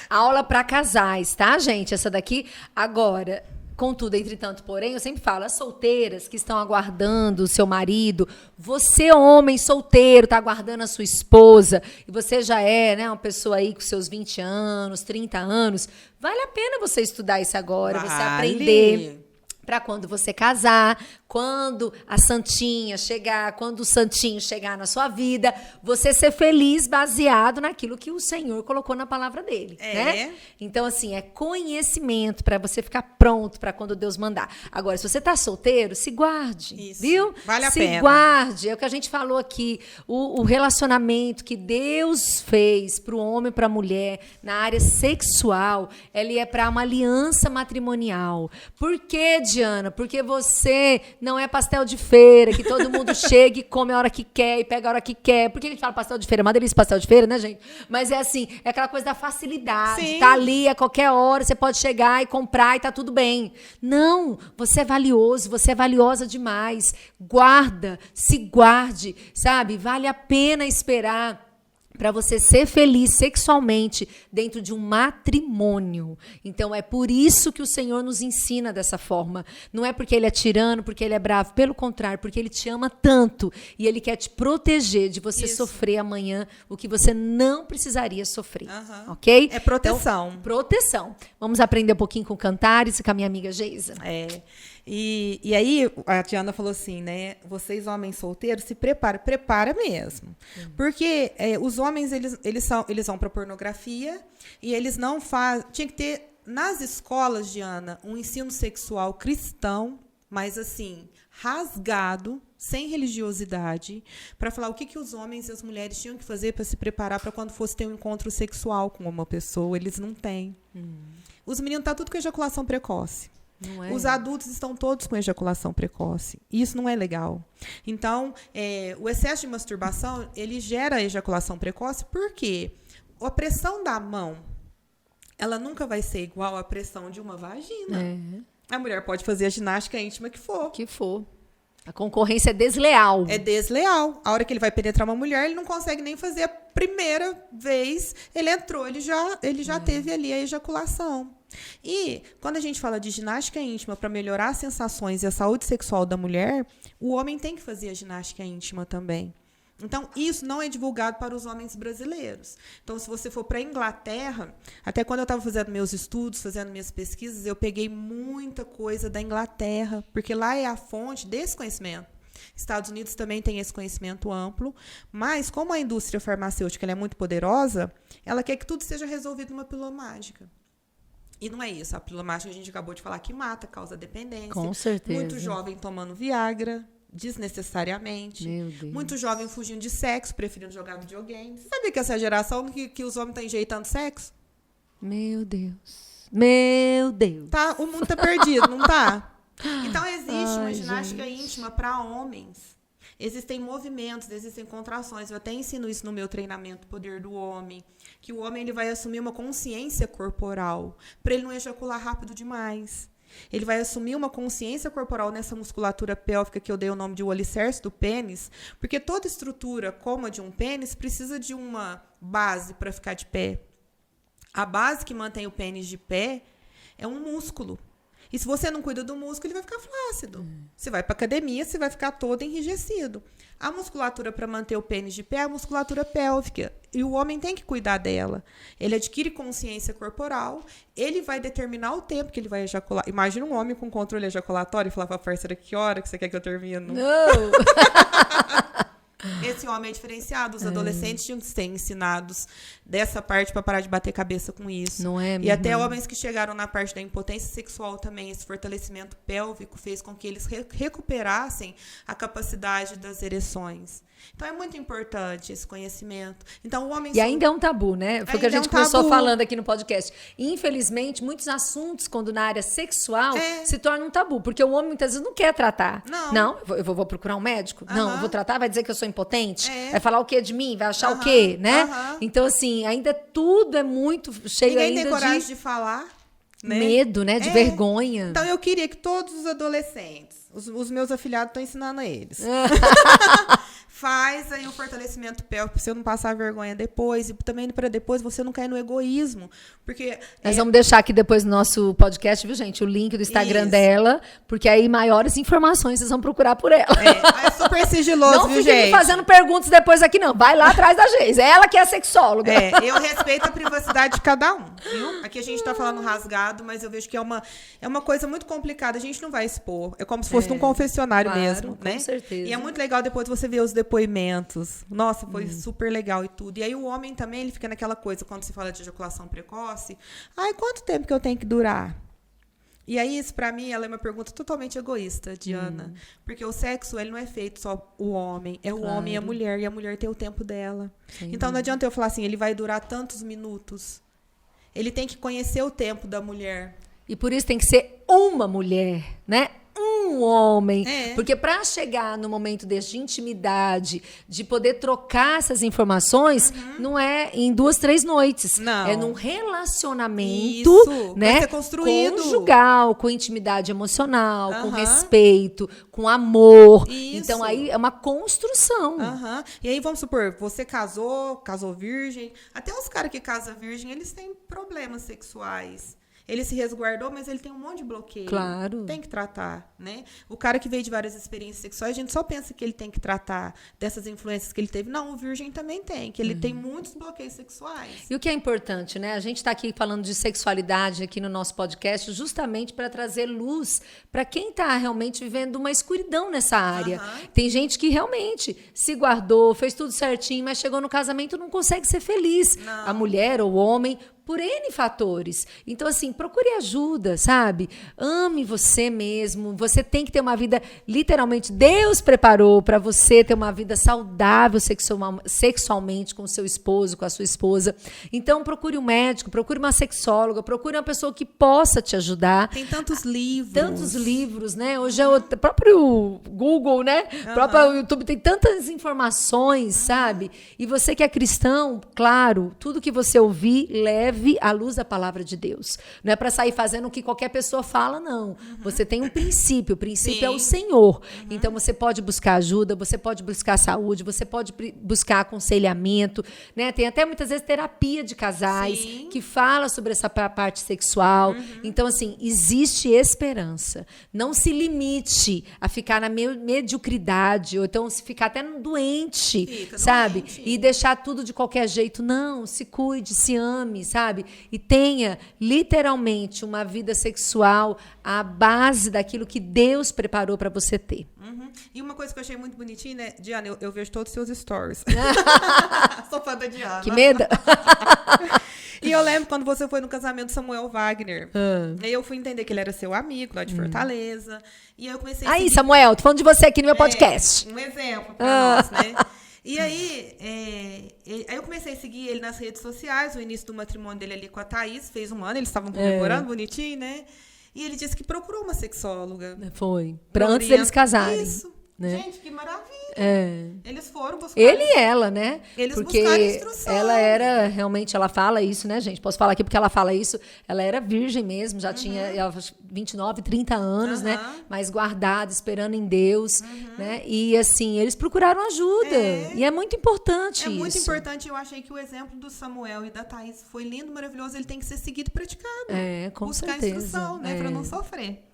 Aula para casais, tá, gente? Essa daqui. Agora... Contudo, entretanto, porém, eu sempre falo, as solteiras que estão aguardando o seu marido, você, homem solteiro, está aguardando a sua esposa, e você já é, né, uma pessoa aí com seus 20 anos, 30 anos, vale a pena você estudar isso agora, você aprender para quando você casar, quando a santinha chegar, quando o santinho chegar na sua vida, você ser feliz baseado naquilo que o Senhor colocou na palavra dele, né? Então, assim, é conhecimento para você ficar pronto para quando Deus mandar. Agora, se você tá solteiro, se guarde, viu? Vale a pena. Se guarde, é o que a gente falou aqui, o relacionamento que Deus fez para o homem e para a mulher na área sexual, ele é para uma aliança matrimonial. Por quê, Diana? Porque você não é pastel de feira, que todo mundo chega e come a hora que quer e pega a hora que quer. Por que a gente fala pastel de feira? É uma delícia pastel de feira, né, gente? Mas é assim, é aquela coisa da facilidade. Sim. Tá ali a qualquer hora, você pode chegar e comprar e tá tudo bem. Não, você é valioso, você é valiosa demais. Guarda, se guarde, sabe? Vale a pena esperar para você ser feliz sexualmente dentro de um matrimônio. Então, é por isso que o Senhor nos ensina dessa forma. Não é porque Ele é tirano, porque Ele é bravo. Pelo contrário, porque Ele te ama tanto e Ele quer te proteger de você sofrer amanhã o que você não precisaria sofrer. Ok? É proteção. Então, proteção. Vamos aprender um pouquinho com Cantares e com a minha amiga Geisa. E aí, a Diana falou assim, né? Vocês, homens solteiros, se preparem. Prepara mesmo. Porque os homens, eles vão para pornografia e eles não fazem... Tinha que ter, nas escolas, Diana, um ensino sexual cristão, mas assim, rasgado, sem religiosidade, para falar o que os homens e as mulheres tinham que fazer para se preparar para quando fosse ter um encontro sexual com uma pessoa. Eles não têm. Os meninos estão tudo com ejaculação precoce. Os adultos estão todos com ejaculação precoce. Isso não é legal. Então, o excesso de masturbação, ele gera ejaculação precoce. Por quê? A pressão da mão, ela nunca vai ser igual à pressão de uma vagina. A mulher pode fazer a ginástica íntima que for. A concorrência é desleal. É desleal. A hora que ele vai penetrar uma mulher, ele não consegue nem fazer a primeira vez. Ele entrou, ele já teve ali a ejaculação. E quando a gente fala de ginástica íntima para melhorar as sensações e a saúde sexual da mulher, o homem tem que fazer a ginástica íntima também. Então, isso não é divulgado para os homens brasileiros. Então, se você for para a Inglaterra, até quando eu estava fazendo meus estudos, fazendo minhas pesquisas, eu peguei muita coisa da Inglaterra, porque lá é a fonte desse conhecimento. Estados Unidos também tem esse conhecimento amplo, mas como a indústria farmacêutica ela é muito poderosa, ela quer que tudo seja resolvido numa pílula mágica. E não é isso. A pílula mágica, a gente acabou de falar que mata, causa dependência. Com certeza. Muito jovem tomando Viagra, desnecessariamente. Meu Deus. Muito jovem fugindo de sexo, preferindo jogar videogame. Você sabia que essa geração que os homens estão enjeitando sexo? Meu Deus. Meu Deus. Tá, o mundo tá perdido, não tá? Então, existe uma ginástica íntima para homens. Existem movimentos, existem contrações. Eu até ensino isso no meu treinamento Poder do Homem. Que o homem ele vai assumir uma consciência corporal para ele não ejacular rápido demais. Ele vai assumir uma consciência corporal nessa musculatura pélvica que eu dei o nome de o alicerce do pênis, porque toda estrutura como a de um pênis precisa de uma base para ficar de pé. A base que mantém o pênis de pé é um músculo. E se você não cuida do músculo, ele vai ficar flácido. Você vai para academia, você vai ficar todo enrijecido. A musculatura para manter o pênis de pé é a musculatura pélvica. E o homem tem que cuidar dela. Ele adquire consciência corporal, ele vai determinar o tempo que ele vai ejacular. Imagina um homem com controle ejaculatório e falar para a parceira, que hora que você quer que eu termine? Não! Esse homem é diferenciado. Os adolescentes tinham que ser ensinados dessa parte para parar de bater cabeça com isso. Não é, e até homens que chegaram na parte da impotência sexual também, esse fortalecimento pélvico fez com que eles recuperassem a capacidade das ereções. Então, é muito importante esse conhecimento. Então, o homem... E ainda é um tabu, né? Foi o que a gente começou falando aqui no podcast. Infelizmente, muitos assuntos, quando na área sexual, se tornam um tabu. Porque o homem, muitas vezes, não quer tratar. Não, eu vou procurar um médico? Não, eu vou tratar, vai dizer que eu sou impotente? Vai falar o quê de mim? Vai achar o quê, né? Então, assim, ainda tudo é muito cheio Ninguém ainda tem coragem de falar. Né? Medo, né? De vergonha. Então, eu queria que todos os adolescentes, os meus afilhados estão ensinando a eles. Faz aí o fortalecimento pélvico pra você não passar vergonha depois. E também para depois você não cair no egoísmo. Porque nós vamos deixar aqui depois no nosso podcast, viu, gente? O link do Instagram dela. Porque aí maiores informações vocês vão procurar por ela. É super sigiloso, não viu, gente? Não fiquem fazendo perguntas depois aqui, não. Vai lá atrás da Geis. É ela que é sexóloga. Eu respeito a privacidade de cada um, viu? Aqui a gente tá falando rasgado, mas eu vejo que é uma coisa muito complicada. A gente não vai expor. É como se fosse num confessionário mesmo, né? Com certeza. E é muito legal depois você ver os depoimentos. Nossa, foi super legal e tudo. E aí o homem também, ele fica naquela coisa, quando se fala de ejaculação precoce, ai, quanto tempo que eu tenho que durar? E aí, isso pra mim, ela é uma pergunta totalmente egoísta, Diana. Porque o sexo, ele não é feito só o homem. É o homem e a mulher tem o tempo dela. Então, não adianta eu falar assim, ele vai durar tantos minutos. Ele tem que conhecer o tempo da mulher. E por isso tem que ser uma mulher, né? Um homem. Porque para chegar no momento de intimidade, de poder trocar essas informações, não é em 2, 3 noites. Não. É num relacionamento, isso, né? vai ser construído. Conjugal, com intimidade emocional, com respeito, com amor. Isso. Então aí é uma construção. E aí, vamos supor, você casou virgem. Até os caras que casam virgem, eles têm problemas sexuais. Ele se resguardou, mas ele tem um monte de bloqueio. Claro. Tem que tratar, né? O cara que veio de várias experiências sexuais, a gente só pensa que ele tem que tratar dessas influências que ele teve. Não, o virgem também tem, que ele tem muitos bloqueios sexuais. E o que é importante, né? A gente está aqui falando de sexualidade aqui no nosso podcast justamente para trazer luz para quem está realmente vivendo uma escuridão nessa área. Tem gente que realmente se guardou, fez tudo certinho, mas chegou no casamento e não consegue ser feliz. Não. A mulher ou o homem, por N fatores. Então, assim, procure ajuda, sabe? Ame você mesmo. Você tem que ter uma vida, literalmente, Deus preparou para você ter uma vida saudável sexualmente com o seu esposo, com a sua esposa. Então, procure um médico, procure uma sexóloga, procure uma pessoa que possa te ajudar. Tem tantos livros. Tantos livros, né? Hoje é o próprio Google, né? O próprio YouTube tem tantas informações, sabe? E você que é cristão, claro, tudo que você ouvir, leve à luz da palavra de Deus. Não é para sair fazendo o que qualquer pessoa fala, não. Você tem um princípio. O princípio é o Senhor. Então, você pode buscar ajuda, você pode buscar saúde, você pode buscar aconselhamento, né? Tem até, muitas vezes, terapia de casais que fala sobre essa parte sexual. Então, assim, existe esperança. Não se limite a ficar na mediocridade, ou então se ficar até doente, sabe? Doente. E deixar tudo de qualquer jeito. Não, se cuide, se ame, sabe? E tenha, literalmente, uma vida sexual à base daquilo que Deus preparou para você ter. E uma coisa que eu achei muito bonitinha, né? Diana, eu vejo todos os seus stories. Sou fã da Diana. Que medo! E eu lembro quando você foi no casamento do Samuel Wagner. Aí eu fui entender que ele era seu amigo lá de Fortaleza. E aí eu comecei a seguir... Samuel, tô falando de você aqui no meu podcast. Um exemplo pra nós, né? E aí, aí eu comecei a seguir ele nas redes sociais, o início do matrimônio dele ali com a Thaís, fez 1 ano, eles estavam comemorando, bonitinho, né? E ele disse que procurou uma sexóloga. Foi. Pra antes deles casarem. Isso. Né? Gente, que maravilha. Eles foram buscar... Ele e ela, né? Eles porque buscaram instrução. Ela era, realmente, ela fala isso, né, gente? Posso falar aqui porque ela fala isso. Ela era virgem mesmo, já tinha 29, 30 anos, né? Mas guardada, esperando em Deus, né? E, assim, eles procuraram ajuda. E é muito importante isso. É muito importante. Eu achei que o exemplo do Samuel e da Thaís foi lindo, maravilhoso. Ele tem que ser seguido e praticado. Com certeza. Buscar instrução, né? Pra não sofrer.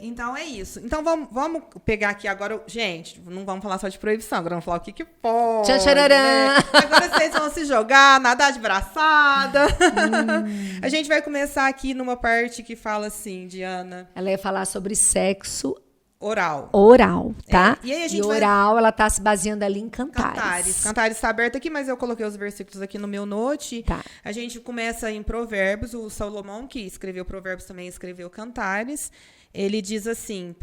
Então é isso. Então vamos pegar aqui agora. Gente, não vamos falar só de proibição, agora vamos falar o que pode. Né? Agora vocês vão se jogar, nadar de braçada. A gente vai começar aqui numa parte que fala assim, Diana. Ela ia falar sobre sexo oral, tá? E aí a gente oral, ela tá se baseando ali em Cantares. Cantares está aberto aqui, mas eu coloquei os versículos aqui no meu note. Tá. A gente começa em Provérbios, o Salomão, que escreveu Provérbios, também escreveu Cantares. Ele diz assim,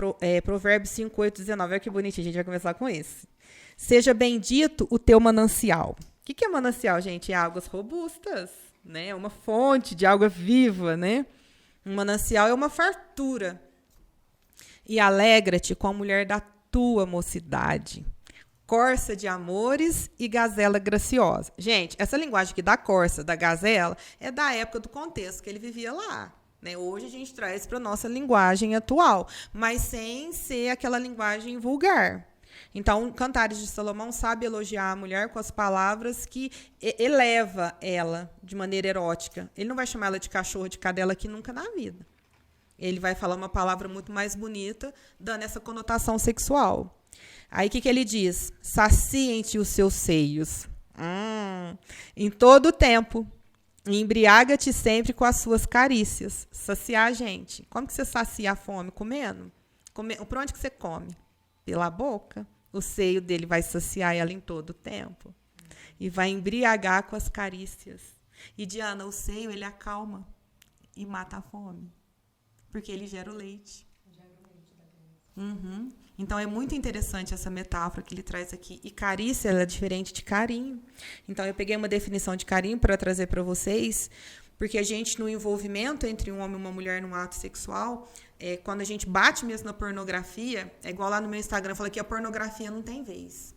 Provérbios 5, 8, 19. Olha que bonitinho, a gente vai começar com esse. Seja bendito o teu manancial. O que é manancial, gente? É águas robustas, né? É uma fonte de água viva, né? Um manancial é uma fartura. E alegra-te com a mulher da tua mocidade. Corça de amores e gazela graciosa. Gente, essa linguagem aqui da corça, da gazela, é da época do contexto que ele vivia lá. Né? Hoje a gente traz para a nossa linguagem atual, mas sem ser aquela linguagem vulgar. Então, Cantares de Salomão sabe elogiar a mulher com as palavras que eleva ela de maneira erótica. Ele não vai chamar ela de cachorro, de cadela aqui nunca na vida. Ele vai falar uma palavra muito mais bonita, dando essa conotação sexual. Aí, o que ele diz? Saciem-te os seus seios. Em todo o tempo. Embriaga-te sempre com as suas carícias. Saciar a gente. Como que você sacia a fome? Comendo? Por onde que você come? Pela boca. O seio dele vai saciar ela em todo o tempo. E vai embriagar com as carícias. E, Diana, o seio, ele acalma e mata a fome. Porque ele gera o leite. Então, é muito interessante essa metáfora que ele traz aqui. E carícia, ela é diferente de carinho. Então, eu peguei uma definição de carinho para trazer para vocês, porque a gente, no envolvimento entre um homem e uma mulher num ato sexual, quando a gente bate mesmo na pornografia, é igual lá no meu Instagram, eu falo que a pornografia não tem vez.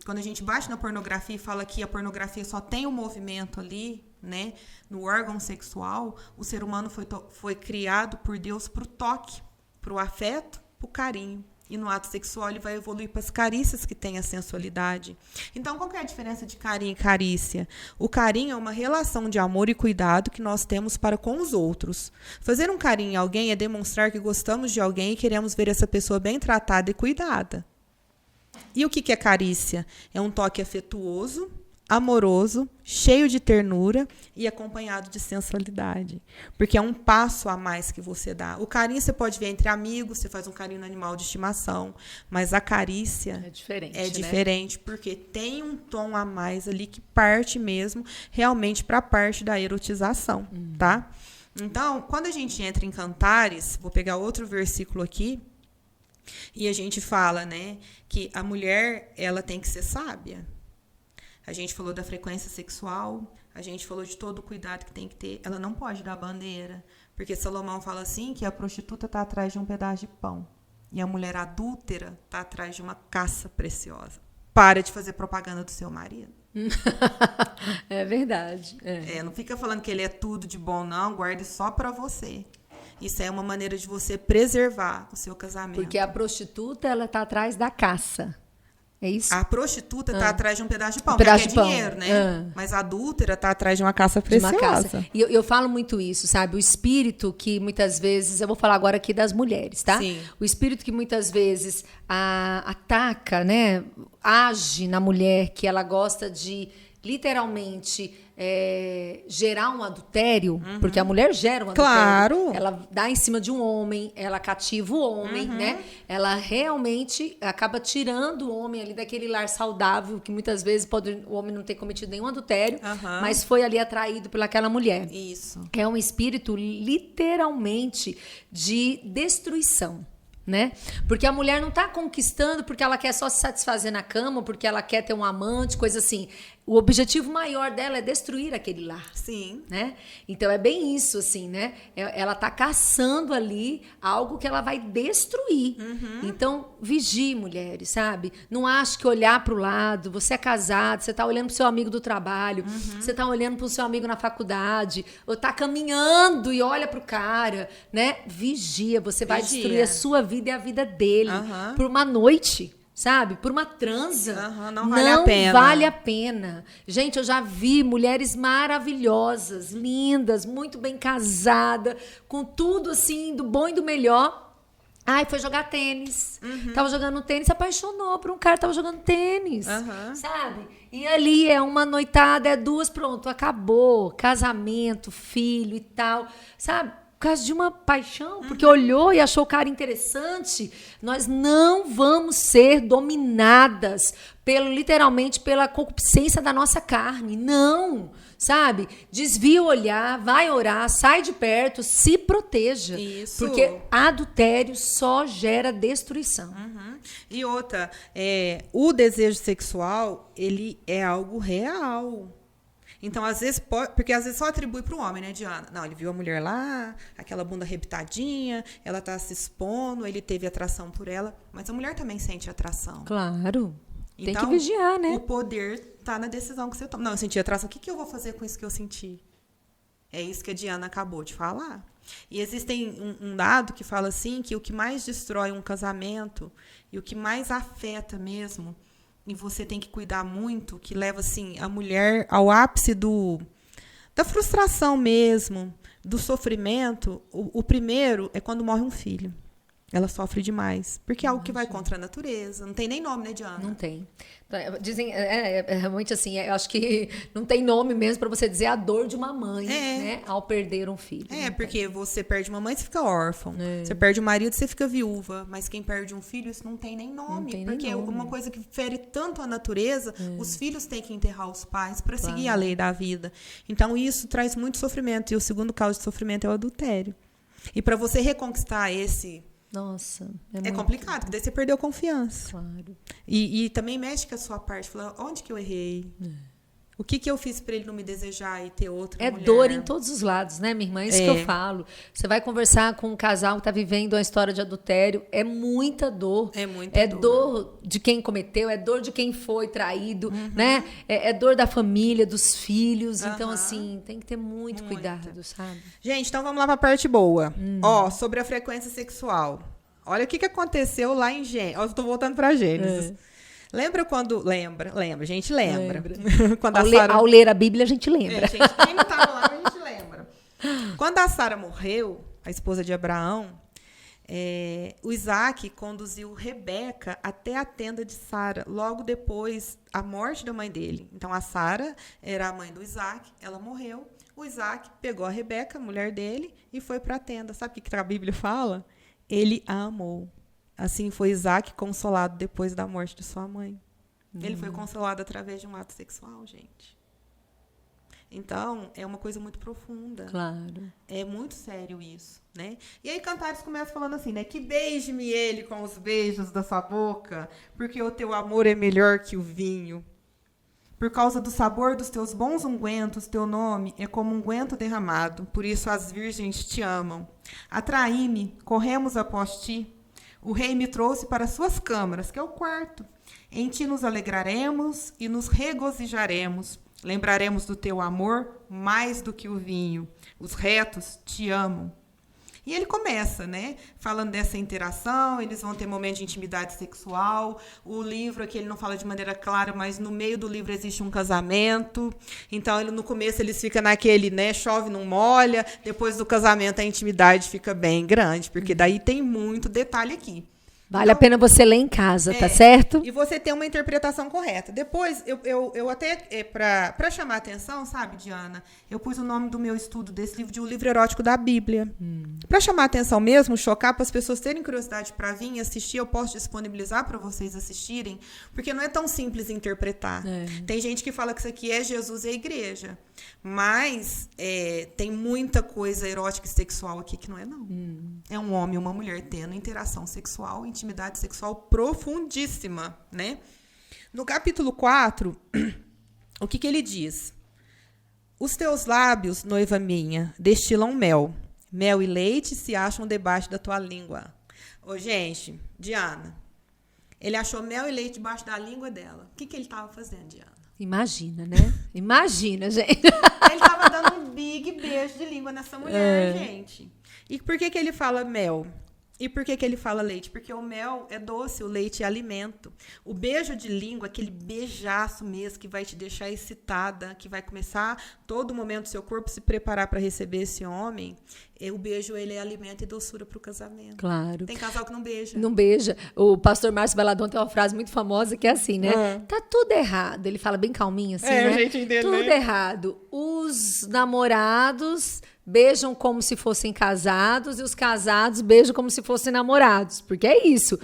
Quando a gente bate na pornografia e fala que a pornografia só tem o movimento ali, né, no órgão sexual, o ser humano foi criado por Deus para o toque, para o afeto, para o carinho. E no ato sexual ele vai evoluir para as carícias que tem a sensualidade. Então, qual que é a diferença de carinho e carícia? O carinho é uma relação de amor e cuidado que nós temos para com os outros. Fazer um carinho em alguém é demonstrar que gostamos de alguém e queremos ver essa pessoa bem tratada e cuidada. E o que é carícia? É um toque afetuoso, amoroso, cheio de ternura e acompanhado de sensualidade. Porque é um passo a mais que você dá. O carinho você pode ver entre amigos, você faz um carinho no animal de estimação, mas a carícia é diferente, porque tem um tom a mais ali que parte mesmo realmente para a parte da erotização, tá? Então, quando a gente entra em Cantares, vou pegar outro versículo aqui, e a gente fala, né, que a mulher, ela tem que ser sábia. A gente falou da frequência sexual, a gente falou de todo o cuidado que tem que ter. Ela não pode dar bandeira, porque Salomão fala assim que a prostituta está atrás de um pedaço de pão e a mulher adúltera está atrás de uma caça preciosa. Para de fazer propaganda do seu marido. É verdade. Não fica falando que ele é tudo de bom, não. Guarde só para você. Isso é uma maneira de você preservar o seu casamento. Porque a prostituta, ela está atrás da caça. É isso? A prostituta está atrás de um pedaço de pão, porque é dinheiro, né? Mas a adúltera está atrás de uma caça preciosa. De uma caça. E eu falo muito isso, sabe? O espírito que muitas vezes... Eu vou falar agora aqui das mulheres, tá? Sim. O espírito que muitas vezes ataca, né? Age na mulher, que ela gosta de, literalmente... gerar um adultério, porque a mulher gera um adultério. Claro. Ela dá em cima de um homem, ela cativa o homem, né? Ela realmente acaba tirando o homem ali daquele lar saudável, que muitas vezes pode o homem não ter cometido nenhum adultério, mas foi ali atraído pelaquela mulher. Isso. É um espírito literalmente de destruição. Né? Porque a mulher não está conquistando porque ela quer só se satisfazer na cama, porque ela quer ter um amante, coisa assim. O objetivo maior dela é destruir aquele lar. Sim. Né? Então é bem isso, assim, né? Ela está caçando ali algo que ela vai destruir. Então, vigie, mulheres, sabe? Não ache que olhar para o lado, você é casado, você está olhando para o seu amigo do trabalho, você está olhando para o seu amigo na faculdade, ou está caminhando e olha para o cara, né? Vigia, você vai destruir a sua vida e a vida dele por uma noite. Sabe? Por uma transa. Não vale a pena. Vale a pena. Gente, eu já vi mulheres maravilhosas, lindas, muito bem casadas, com tudo assim, do bom e do melhor. Ai, foi jogar tênis. Tava jogando tênis, se apaixonou por um cara que tava jogando tênis. Sabe? E ali é uma noitada, é duas, pronto, acabou. Casamento, filho e tal. Sabe? Por causa de uma paixão, porque olhou e achou o cara interessante. Nós não vamos ser dominadas literalmente pela concupiscência da nossa carne. Não, sabe? Desvia o olhar, vai orar, sai de perto, se proteja. Isso. Porque adultério só gera destruição. E outra, o desejo sexual, ele é algo real. Então, às vezes, porque às vezes só atribui para o homem, né, Diana? Não, ele viu a mulher lá, aquela bunda arrebitadinha, ela está se expondo, ele teve atração por ela, mas a mulher também sente atração. Claro. Tem Então, que vigiar, né? O poder está na decisão que você toma. Não, eu senti atração, o que eu vou fazer com isso que eu senti? É isso que a Diana acabou de falar. E existem um dado que fala assim, que o que mais destrói um casamento e o que mais afeta mesmo, e você tem que cuidar muito, que leva assim a mulher ao ápice da frustração mesmo, do sofrimento. O primeiro é quando morre um filho. Ela sofre demais, porque é algo que vai contra a natureza. Não tem nem nome, né, Diana? Não tem. Dizem, realmente assim, eu acho que não tem nome mesmo para você dizer a dor de uma mãe, né, ao perder um filho. Porque você perde uma mãe, você fica órfão. Você perde o marido, você fica viúva. Mas quem perde um filho, isso não tem nem nome. Não tem porque nem nome. É uma coisa que fere tanto a natureza, os filhos têm que enterrar os pais para seguir a lei da vida. Então, isso traz muito sofrimento. E o segundo causa de sofrimento é o adultério. E para você reconquistar esse... Nossa, é complicado, porque daí você perdeu confiança. Claro. E também mexe com a sua parte, falando, onde que eu errei? O que eu fiz para ele não me desejar e ter outra mulher? É dor em todos os lados, né, minha irmã? Isso que eu falo. Você vai conversar com um casal que está vivendo uma história de adultério, é muita dor. É muita dor. É dor de quem cometeu, é dor de quem foi traído, né? É dor da família, dos filhos. Então, assim, tem que ter muito cuidado, sabe? Gente, então vamos lá para a parte boa. Sobre a frequência sexual. Olha o que aconteceu lá em Gênesis. Eu estou voltando para Gênesis. Lembra quando... Lembra, a gente lembra. Quando ao ler a Bíblia, a gente lembra. Gente, quem não estava lá, a gente lembra. Quando a Sara morreu, a esposa de Abraão, o Isaac conduziu Rebeca até a tenda de Sara, logo depois a morte da mãe dele. Então, a Sara era a mãe do Isaac, ela morreu. O Isaac pegou a Rebeca, a mulher dele, e foi para a tenda. Sabe o que a Bíblia fala? Ele a amou. Assim foi Isaac consolado depois da morte de sua mãe. Ele foi consolado através de um ato sexual, gente. Então, é uma coisa muito profunda. Claro. É muito sério isso, né? E aí Cantares começa falando assim, né? Que beije-me ele com os beijos da sua boca, porque o teu amor é melhor que o vinho. Por causa do sabor dos teus bons ungüentos, teu nome é como unguento derramado. Por isso as virgens te amam. Atraí-me, corremos após ti. O rei me trouxe para suas câmaras, que é o quarto. Em ti nos alegraremos e nos regozijaremos. Lembraremos do teu amor mais do que o vinho. Os retos te amam. E ele começa, né, falando dessa interação, eles vão ter momentos de intimidade sexual. O livro aqui ele não fala de maneira clara, mas no meio do livro existe um casamento. Então, no começo eles ficam naquele, né, chove, não molha. Depois do casamento a intimidade fica bem grande, porque daí tem muito detalhe aqui. Vale a pena você ler em casa, tá certo? E você ter uma interpretação correta. Depois, eu até, para chamar a atenção, sabe, Diana, eu pus o nome do meu estudo desse livro de O Livro Erótico da Bíblia. Para chamar a atenção mesmo, chocar, para as pessoas terem curiosidade para vir e assistir, eu posso disponibilizar para vocês assistirem, porque não é tão simples interpretar. Tem gente que fala que isso aqui é Jesus e a igreja, mas tem muita coisa erótica e sexual aqui que não é, não. É um homem e uma mulher tendo interação sexual, intimidade sexual profundíssima, né? No capítulo 4, o que ele diz? Os teus lábios, noiva minha, destilam mel. Mel e leite se acham debaixo da tua língua. Ô, gente, Diana, ele achou mel e leite debaixo da língua dela. O que ele estava fazendo, Diana? Imagina, né? Imagina, gente. Ele estava dando um big beijo de língua nessa mulher, gente. E por que ele fala mel? E por que ele fala leite? Porque o mel é doce, o leite é alimento. O beijo de língua, aquele beijaço mesmo que vai te deixar excitada, que vai começar todo momento do seu corpo se preparar para receber esse homem. O beijo, ele é alimento e doçura para o casamento. Claro. Tem casal que não beija. Não beija. O pastor Márcio Valadão tem uma frase muito famosa que é assim, né? Tá tudo errado. Ele fala bem calminho assim, né? O jeitinho dele, tudo errado. Os namorados beijam como se fossem casados e os casados beijam como se fossem namorados. Porque é isso.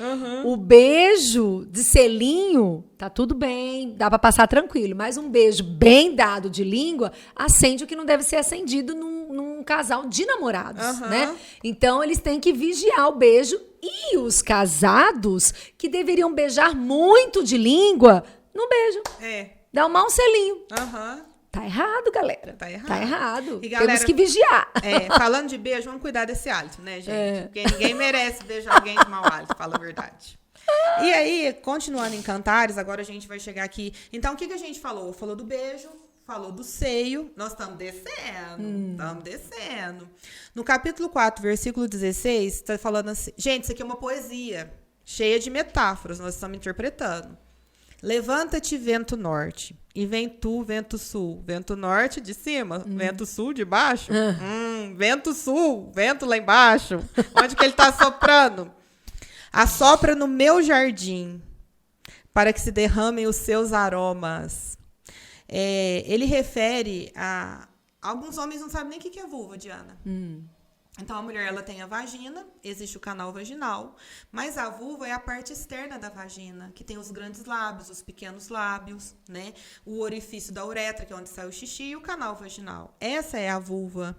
O beijo de selinho, tá tudo bem, dá pra passar tranquilo. Mas um beijo bem dado de língua acende o que não deve ser acendido num casal de namorados, né? Então, eles têm que vigiar o beijo. E os casados que deveriam beijar muito de língua, não beijam. Dá um mau selinho. Tá errado, galera. Tá errado. E, galera, temos que vigiar. Falando de beijo, vamos cuidar desse hálito, né, gente? Porque ninguém merece beijar alguém de mau hálito, fala a verdade. E aí, continuando em Cantares, agora a gente vai chegar aqui. Então, o que a gente falou? Falou do beijo, falou do seio. Nós estamos descendo. Estamos descendo. No capítulo 4, versículo 16, está falando assim... Gente, isso aqui é uma poesia cheia de metáforas. Nós estamos interpretando. Levanta-te, vento norte, e vem tu, vento sul. Vento norte de cima, vento sul de baixo. Vento sul, vento lá embaixo. Onde que ele está soprando? Assopra no meu jardim, para que se derramem os seus aromas. Ele refere a... Alguns homens não sabem nem o que é vulva, Diana. Então, a mulher, ela tem a vagina, existe o canal vaginal, mas a vulva é a parte externa da vagina, que tem os grandes lábios, os pequenos lábios, né? O orifício da uretra, que é onde sai o xixi, e o canal vaginal. Essa é a vulva.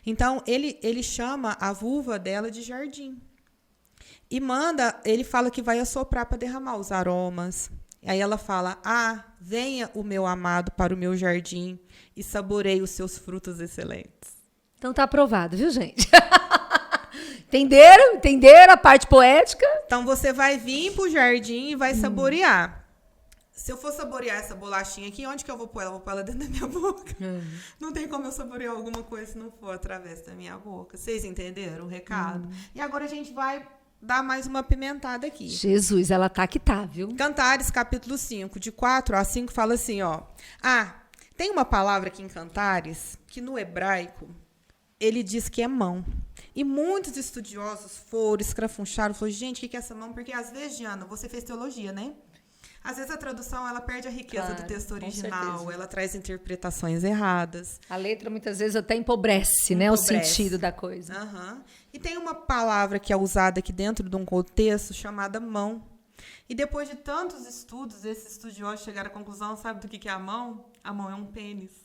Então, ele chama a vulva dela de jardim. E ele fala que vai assoprar para derramar os aromas. Aí ela fala, venha o meu amado para o meu jardim e saboreie os seus frutos excelentes. Então tá aprovado, viu, gente? Entenderam? Entenderam a parte poética? Então você vai vir pro jardim e vai saborear. Se eu for saborear essa bolachinha aqui, onde que eu vou pôr ela? Vou pôr ela dentro da minha boca. Não tem como eu saborear alguma coisa se não for através da minha boca. Vocês entenderam o recado? E agora a gente vai dar mais uma pimentada aqui. Jesus, ela tá que tá, viu? Cantares, capítulo 5, de 4 a 5, fala assim, ó. Tem uma palavra aqui em Cantares que no hebraico ele diz que é mão. E muitos estudiosos escrafuncharam, falaram, gente, o que é essa mão? Porque às vezes, Diana, você fez teologia, né? Às vezes a tradução, ela perde a riqueza do texto original, ela traz interpretações erradas. A letra, muitas vezes, até empobrece, né, o sentido da coisa. E tem uma palavra que é usada aqui dentro de um contexto chamada mão. E depois de tantos estudos, esses estudiosos chegaram à conclusão, sabe do que é a mão? A mão é um pênis.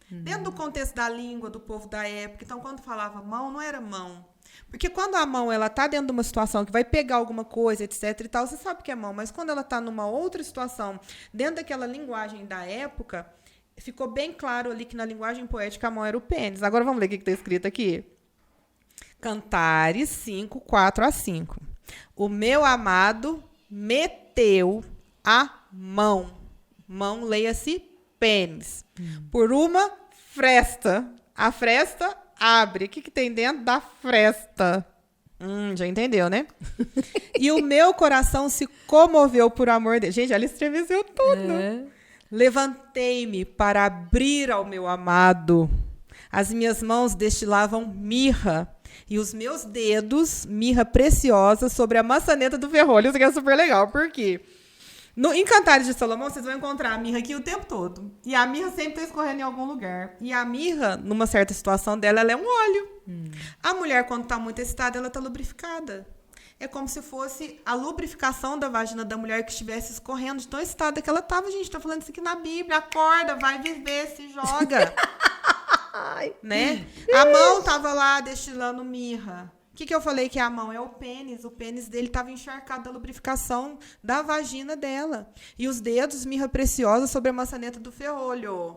Dentro do contexto da língua do povo da época, então quando falava mão, não era mão. Porque quando a mão ela está dentro de uma situação que vai pegar alguma coisa, etc. e tal, você sabe que é mão. Mas quando ela está numa outra situação, dentro daquela linguagem da época, ficou bem claro ali que na linguagem poética a mão era o pênis. Agora vamos ler o que está escrito aqui. Cantares 5, 4 a 5. O meu amado meteu a mão. Mão, leia-se pênis. Por uma fresta. A fresta abre. O que tem dentro da fresta? Já entendeu, né? E o meu coração se comoveu por amor dele. Gente, ela estremeceu tudo. Levantei-me para abrir ao meu amado. As minhas mãos destilavam mirra E os meus dedos, mirra preciosa sobre a maçaneta do ferrolho. Isso aqui é super legal. Por quê? Em Cantares de Salomão, vocês vão encontrar a mirra aqui o tempo todo. E a mirra sempre está escorrendo em algum lugar. E a mirra, numa certa situação dela, ela é um óleo. A mulher, quando está muito excitada, ela está lubrificada. É como se fosse a lubrificação da vagina da mulher que estivesse escorrendo de tão excitada que ela estava. Gente, está falando isso aqui na Bíblia. Acorda, vai viver, se joga. Né? A mão estava lá destilando mirra. O que eu falei que é a mão? É o pênis. O pênis dele estava encharcado da lubrificação da vagina dela. E os dedos, mirra preciosa sobre a maçaneta do ferrolho.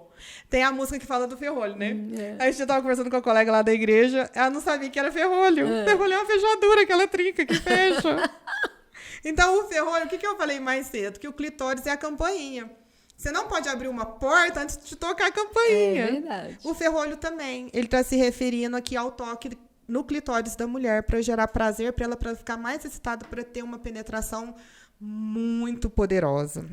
Tem a música que fala do ferrolho, né? Aí a gente estava conversando com a colega lá da igreja, ela não sabia que era ferrolho. Ferrolho é uma fechadura, aquela trinca que fecha. Então, o ferrolho, o que eu falei mais cedo? Que o clitóris é a campainha. Você não pode abrir uma porta antes de tocar a campainha. É verdade. O ferrolho também. Ele está se referindo aqui ao toque no clitóris da mulher para gerar prazer, para ela ficar mais excitada, para ter uma penetração muito poderosa.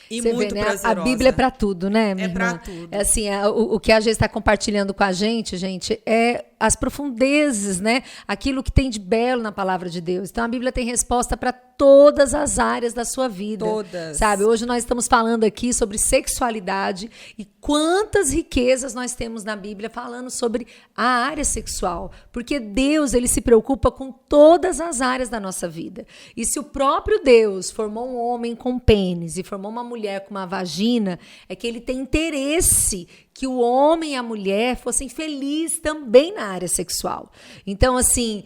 E você muito vê, né? prazerosa. A Bíblia é para tudo, né, minha irmã? É para tudo. É assim, o que a gente está compartilhando com a gente, é as profundezas, né? Aquilo que tem de belo na palavra de Deus. Então, a Bíblia tem resposta para todas as áreas da sua vida. Todas. Sabe? Hoje nós estamos falando aqui sobre sexualidade e quantas riquezas nós temos na Bíblia falando sobre a área sexual. Porque Deus, ele se preocupa com todas as áreas da nossa vida. E se o próprio Deus formou um homem com pênis e formou uma mulher com uma vagina, é que ele tem interesse que o homem e a mulher fossem felizes também na área sexual. Então, assim,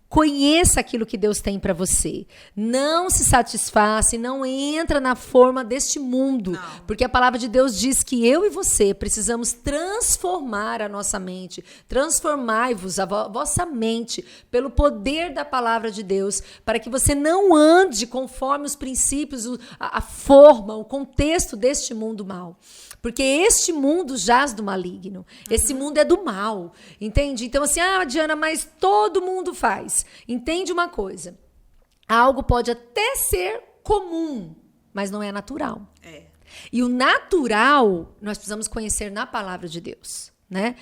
conheça aquilo que Deus tem para você. Não se satisfaça e não entra na forma deste mundo. Não. Porque a palavra de Deus diz que eu e você precisamos transformar a nossa mente. Transformai-vos a vossa mente pelo poder da palavra de Deus, para que você não ande conforme os princípios, a forma, o contexto deste mundo mau. Porque este mundo jaz do maligno. Esse mundo é do mal. Entende? Então, assim, Diana, mas todo mundo faz. Entende uma coisa. Algo pode até ser comum, mas não é natural. É. E o natural, nós precisamos conhecer na palavra de Deus. Né?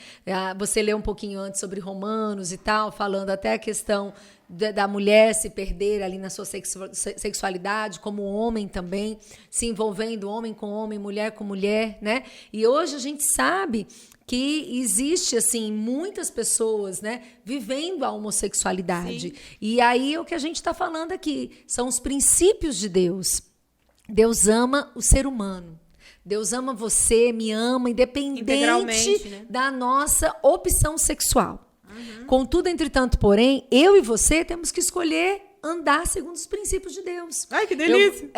Você leu um pouquinho antes sobre Romanos e tal, falando até a questão da mulher se perder ali na sua sexualidade, como o homem também, se envolvendo homem com homem, mulher com mulher, né? E hoje a gente sabe que existe, assim, muitas pessoas, né, vivendo a homossexualidade. Sim. E aí o que a gente está falando aqui são os princípios de Deus. Deus ama o ser humano. Deus ama você, me ama, independente, né, da nossa opção sexual. Contudo, entretanto, porém, eu e você temos que escolher andar segundo os princípios de Deus. Ai, que delícia!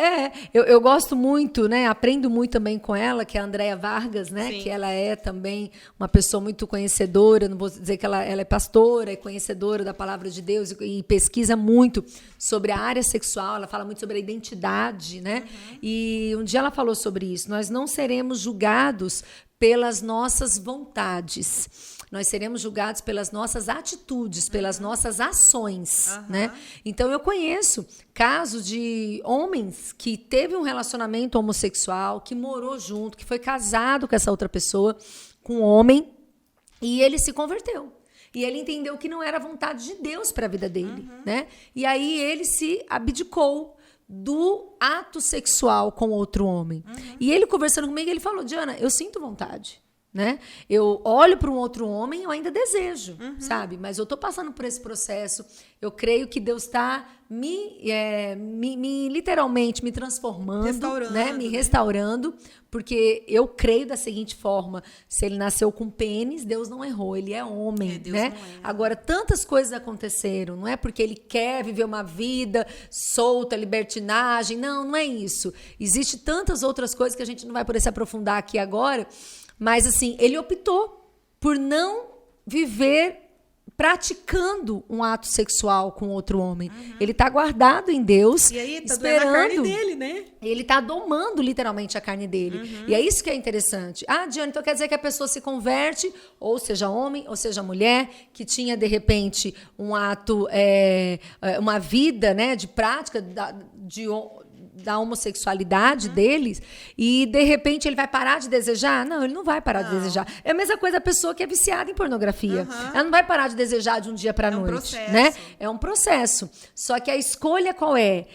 Eu gosto muito, né? Aprendo muito também com ela, que é a Andréa Vargas, né? Sim. Que ela é também uma pessoa muito conhecedora, não vou dizer que ela é pastora, é conhecedora da palavra de Deus e pesquisa muito sobre a área sexual, ela fala muito sobre a identidade, né? E um dia ela falou sobre isso, nós não seremos julgados pelas nossas vontades. Nós seremos julgados pelas nossas atitudes, pelas nossas ações, né? Então, eu conheço casos de homens que teve um relacionamento homossexual, que morou junto, que foi casado com essa outra pessoa, com um homem, e ele se converteu. E ele entendeu que não era a vontade de Deus para a vida dele, né? E aí ele se abdicou do ato sexual com outro homem. E ele conversando comigo, ele falou, Diana, eu sinto vontade. Né? Eu olho para um outro homem, eu ainda desejo, sabe? Mas eu estou passando por esse processo. Eu creio que Deus está literalmente me transformando, me restaurando, porque eu creio da seguinte forma: se ele nasceu com pênis, Deus não errou, ele é homem, né? Agora, tantas coisas aconteceram, não é porque ele quer viver uma vida solta, libertinagem, não é isso. Existem tantas outras coisas que a gente não vai poder se aprofundar aqui agora. Mas, assim, ele optou por não viver praticando um ato sexual com outro homem. Ele está guardado em Deus, e aí, tá esperando doendo a carne dele, né? Ele está domando literalmente a carne dele. E é isso que é interessante. Diana, então quer dizer que a pessoa se converte, ou seja homem, ou seja mulher, que tinha, de repente, um ato, uma vida, né, de prática da homossexualidade deles e, de repente, ele vai parar de desejar? Não, ele não vai parar de desejar. É a mesma coisa a pessoa que é viciada em pornografia. Ela não vai parar de desejar de um dia para a noite. Né? É um processo. Só que a escolha qual é?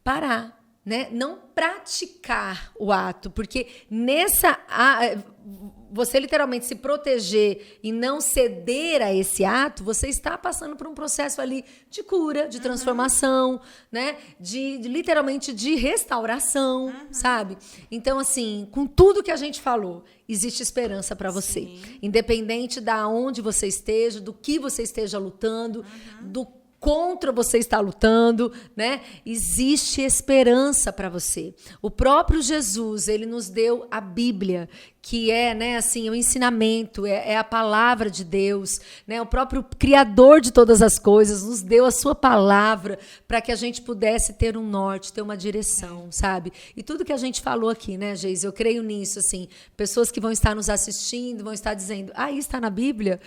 Parar. Né? Não praticar o ato, porque você literalmente se proteger e não ceder a esse ato, você está passando por um processo ali de cura, de transformação, né? de literalmente de restauração, sabe? Então, assim, com tudo que a gente falou, existe esperança para você. Sim. Independente de onde você esteja, do que você esteja lutando, do contra você está lutando, né? Existe esperança para você. O próprio Jesus, ele nos deu a Bíblia, que é, né, assim, o ensinamento, é a palavra de Deus, né? O próprio Criador de todas as coisas nos deu a sua palavra para que a gente pudesse ter um norte, ter uma direção, sabe? E tudo que a gente falou aqui, né, Geise, eu creio nisso, assim, pessoas que vão estar nos assistindo, vão estar dizendo, isso está na Bíblia?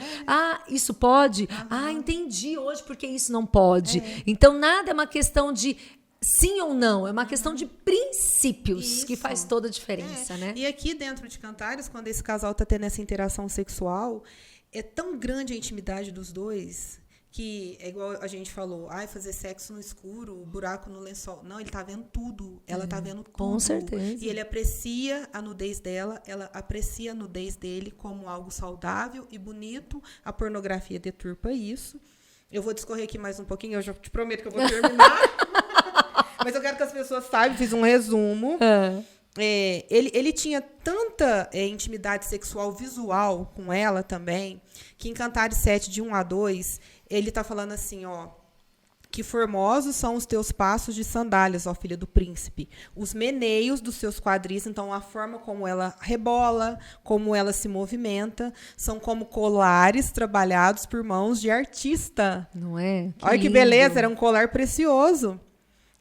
Isso pode? Entendi hoje porque isso não pode. Então, nada é uma questão de sim ou não, é uma questão de princípios que faz toda a diferença, né? E aqui dentro de Cantares, quando esse casal está tendo essa interação sexual, é tão grande a intimidade dos dois que, é igual a gente falou, fazer sexo no escuro, buraco no lençol. Não, ele tá vendo tudo, ela tá vendo tudo. Com certeza. E ele aprecia a nudez dela, ela aprecia a nudez dele como algo saudável e bonito. A pornografia deturpa isso. Eu vou discorrer aqui mais um pouquinho, eu já te prometo que eu vou terminar. Mas eu quero que as pessoas saibam, fiz um resumo. Ele tinha tanta intimidade sexual visual com ela também, que em Cantares 7, de 1 a 2, ele está falando assim, que formosos são os teus passos de sandálias, ó filha do príncipe. Os meneios dos seus quadris, então a forma como ela rebola, como ela se movimenta, são como colares trabalhados por mãos de artista. Não é? Olha que beleza, era um colar precioso.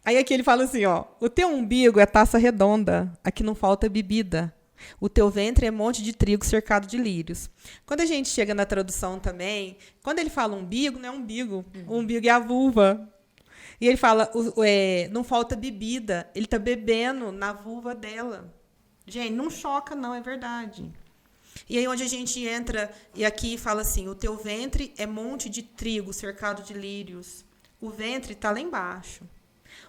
Aí aqui ele fala assim, o teu umbigo é taça redonda, aqui não falta bebida. O teu ventre é monte de trigo cercado de lírios. Quando a gente chega na tradução também, quando ele fala umbigo, não é umbigo. O umbigo é a vulva. E ele fala, não falta bebida. Ele está bebendo na vulva dela. Gente, não choca não, é verdade. E aí onde a gente entra, e aqui fala assim, o teu ventre é monte de trigo cercado de lírios. O ventre está lá embaixo.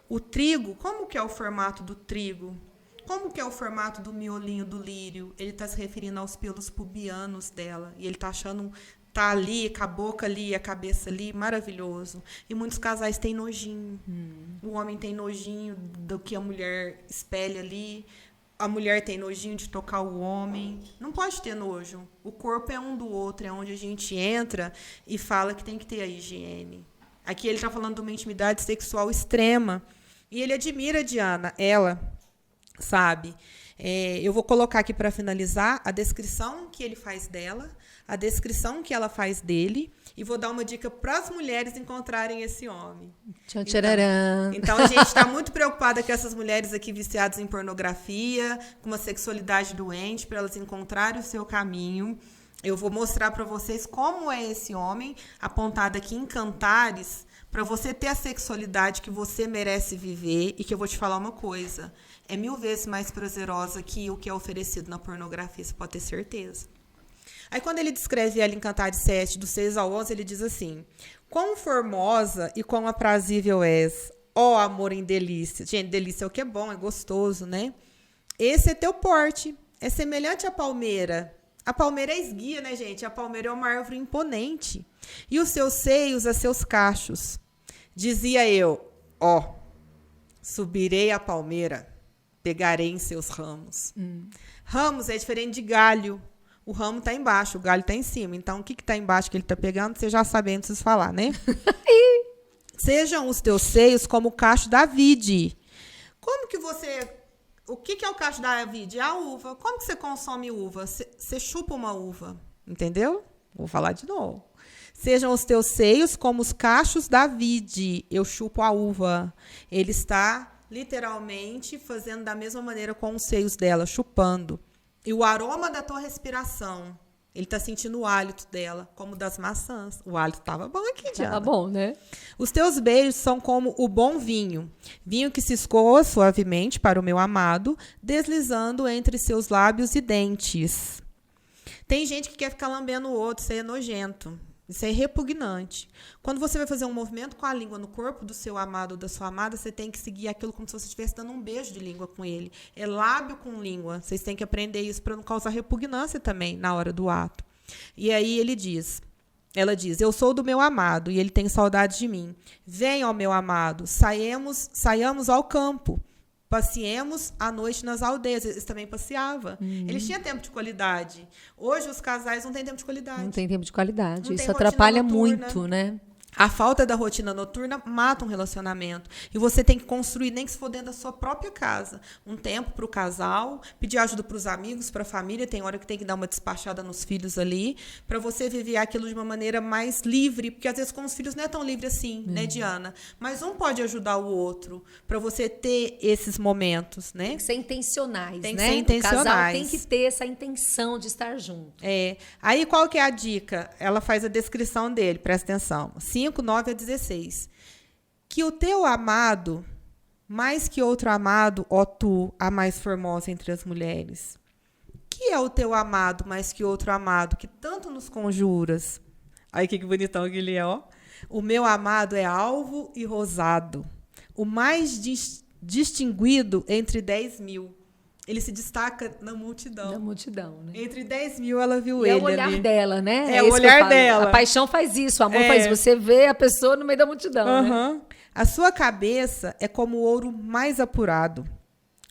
O trigo, como que é o formato do trigo? Como que é o formato do miolinho do lírio? Ele está se referindo aos pelos pubianos dela. E ele está achando, tá ali, com a boca ali, a cabeça ali, maravilhoso. E muitos casais têm nojinho. O homem tem nojinho do que a mulher espelha ali. A mulher tem nojinho de tocar o homem. Não pode ter nojo. O corpo é um do outro, é onde a gente entra e fala que tem que ter a higiene. Aqui ele está falando de uma intimidade sexual extrema. E ele admira a Diana, ela, sabe? Eu vou colocar aqui para finalizar a descrição que ele faz dela, a descrição que ela faz dele, e vou dar uma dica para as mulheres encontrarem esse homem. Então a gente está muito preocupada com essas mulheres aqui viciadas em pornografia, com uma sexualidade doente, para elas encontrarem o seu caminho. Eu vou mostrar para vocês como é esse homem, apontado aqui em Cantares, para você ter a sexualidade que você merece viver, e que eu vou te falar uma coisa, é 1000 vezes mais prazerosa que o que é oferecido na pornografia, você pode ter certeza. Aí quando ele descreve ela em Cantares 7, do 6 ao 11, ele diz assim, quão formosa e quão aprazível és, ó amor em delícia. Gente, delícia é o que é bom, é gostoso, né? Esse é teu porte, é semelhante à palmeira. A palmeira é esguia, né, gente? A palmeira é uma árvore imponente. E os seus seios a seus cachos. Dizia eu, subirei a palmeira, pegarei em seus ramos. Ramos é diferente de galho. O ramo está embaixo, o galho está em cima. Então, o que está embaixo que ele está pegando, você já sabe, não precisa falar, né? Sejam os teus seios como o cacho da vide. Como que você... O que é o cacho da vide? É a uva. Como que você consome uva? Você chupa uma uva, entendeu? Vou falar de novo. Sejam os teus seios como os cachos da vide. Eu chupo a uva. Ele está, literalmente, fazendo da mesma maneira com os seios dela, chupando. E o aroma da tua respiração. Ele está sentindo o hálito dela, como das maçãs. O hálito estava bom aqui, Diana. Estava bom, né? Os teus beijos são como o bom vinho. Vinho que se escoa suavemente para o meu amado, deslizando entre seus lábios e dentes. Tem gente que quer ficar lambendo o outro, isso aí é nojento. Isso é repugnante. Quando você vai fazer um movimento com a língua no corpo do seu amado ou da sua amada, você tem que seguir aquilo como se você estivesse dando um beijo de língua com ele. É lábio com língua. Vocês têm que aprender isso para não causar repugnância também na hora do ato. E aí ela diz, eu sou do meu amado e ele tem saudade de mim. Venha ao meu amado, saiamos ao campo. Passeemos à noite nas aldeias. Eles também passeavam. Eles tinham tempo de qualidade. Hoje, os casais não têm tempo de qualidade. Não tem tempo de qualidade. Isso atrapalha muito, né? A falta da rotina noturna mata um relacionamento. E você tem que construir, nem que se for dentro da sua própria casa, um tempo para o casal, pedir ajuda para os amigos, para a família. Tem hora que tem que dar uma despachada nos filhos ali, para você viver aquilo de uma maneira mais livre. Porque, às vezes, com os filhos não é tão livre assim, né, Diana? Mas um pode ajudar o outro, para você ter esses momentos, né? Tem que ser intencionais, tem que ser intencionais. O casal tem que ter essa intenção de estar junto. Aí, qual que é a dica? Ela faz a descrição dele, presta atenção. 5, 9 a 16. Que o teu amado, mais que outro amado, ó tu, a mais formosa entre as mulheres. Que é o teu amado, mais que outro amado, que tanto nos conjuras. Aí, que bonitão que ele é, ó. O meu amado é alvo e rosado, o mais distinguido entre 10 mil. Ele se destaca na multidão. Na multidão, né? Entre 10 mil, ela viu ele ali. É o olhar dela, né? É o olhar dela. A paixão faz isso, o amor faz isso. Você vê a pessoa no meio da multidão, né? A sua cabeça é como o ouro mais apurado.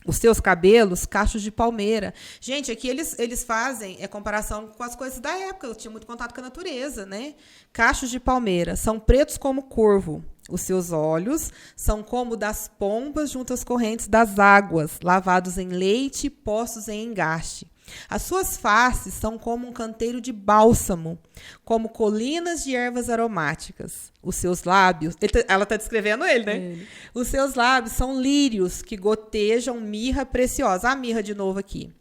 Os seus cabelos, cachos de palmeira. Gente, aqui eles fazem comparação com as coisas da época. Eu tinha muito contato com a natureza, né? Cachos de palmeira. São pretos como corvo. Os seus olhos são como das pombas junto às correntes das águas, lavados em leite e postos em engaste. As suas faces são como um canteiro de bálsamo, como colinas de ervas aromáticas. Os seus lábios... Ela está descrevendo ele, né? Os seus lábios são lírios que gotejam mirra preciosa. A mirra de novo aqui.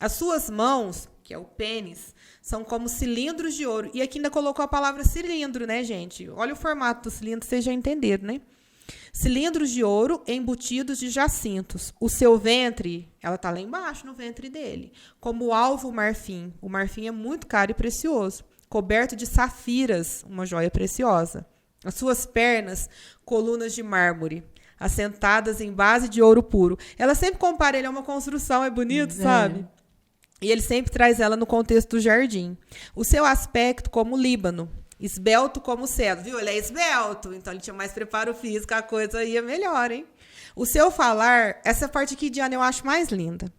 As suas mãos, que é o pênis, são como cilindros de ouro. E aqui ainda colocou a palavra cilindro, né, gente? Olha o formato do cilindro, vocês já entenderam, né? Cilindros de ouro embutidos de jacintos. O seu ventre, ela está lá embaixo no ventre dele, como alvo marfim. O marfim é muito caro e precioso. Coberto de safiras, uma joia preciosa. As suas pernas, colunas de mármore, assentadas em base de ouro puro. Ela sempre compara ele a uma construção, é bonito, sabe? E ele sempre traz ela no contexto do jardim. O seu aspecto como o Líbano, esbelto como o cedro. Viu? Ele é esbelto, então ele tinha mais preparo físico, a coisa ia melhor, hein? O seu falar, essa parte aqui, Diana, eu acho mais linda.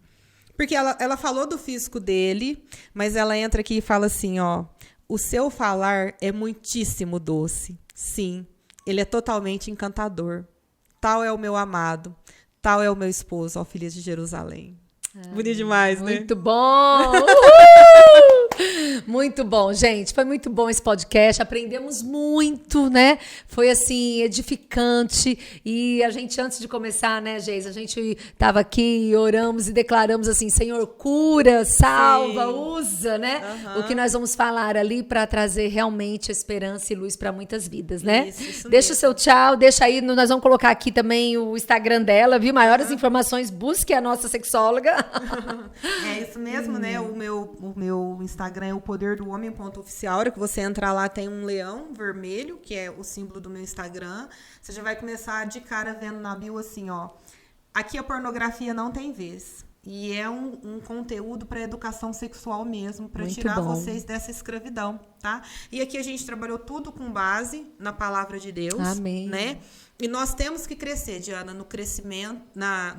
Porque ela falou do físico dele, mas ela entra aqui e fala assim, ó. O seu falar é muitíssimo doce. Sim, ele é totalmente encantador. Tal é o meu amado, tal é o meu esposo, ó filha de Jerusalém. Bonito demais, né? Muito bom! Muito bom, gente. Foi muito bom esse podcast. Aprendemos muito, né? Foi, assim, edificante. E a gente, antes de começar, né, Geisa? A gente estava aqui e oramos e declaramos assim, Senhor, cura, salva, usa, né? O que nós vamos falar ali para trazer realmente esperança e luz para muitas vidas, né? Isso deixa mesmo. O seu tchau, deixa aí. Nós vamos colocar aqui também o Instagram dela, viu? Maiores informações, busque a nossa sexóloga. É isso mesmo, né? O meu Instagram é o Poder do Homem.oficial. A hora que você entrar lá, tem um leão vermelho, que é o símbolo do meu Instagram. Você já vai começar de cara vendo na bio assim, ó. Aqui a pornografia não tem vez. E é um conteúdo para educação sexual mesmo, para tirar vocês dessa escravidão, tá? E aqui a gente trabalhou tudo com base na palavra de Deus. Amém. Né? E nós temos que crescer, Diana, no crescimento,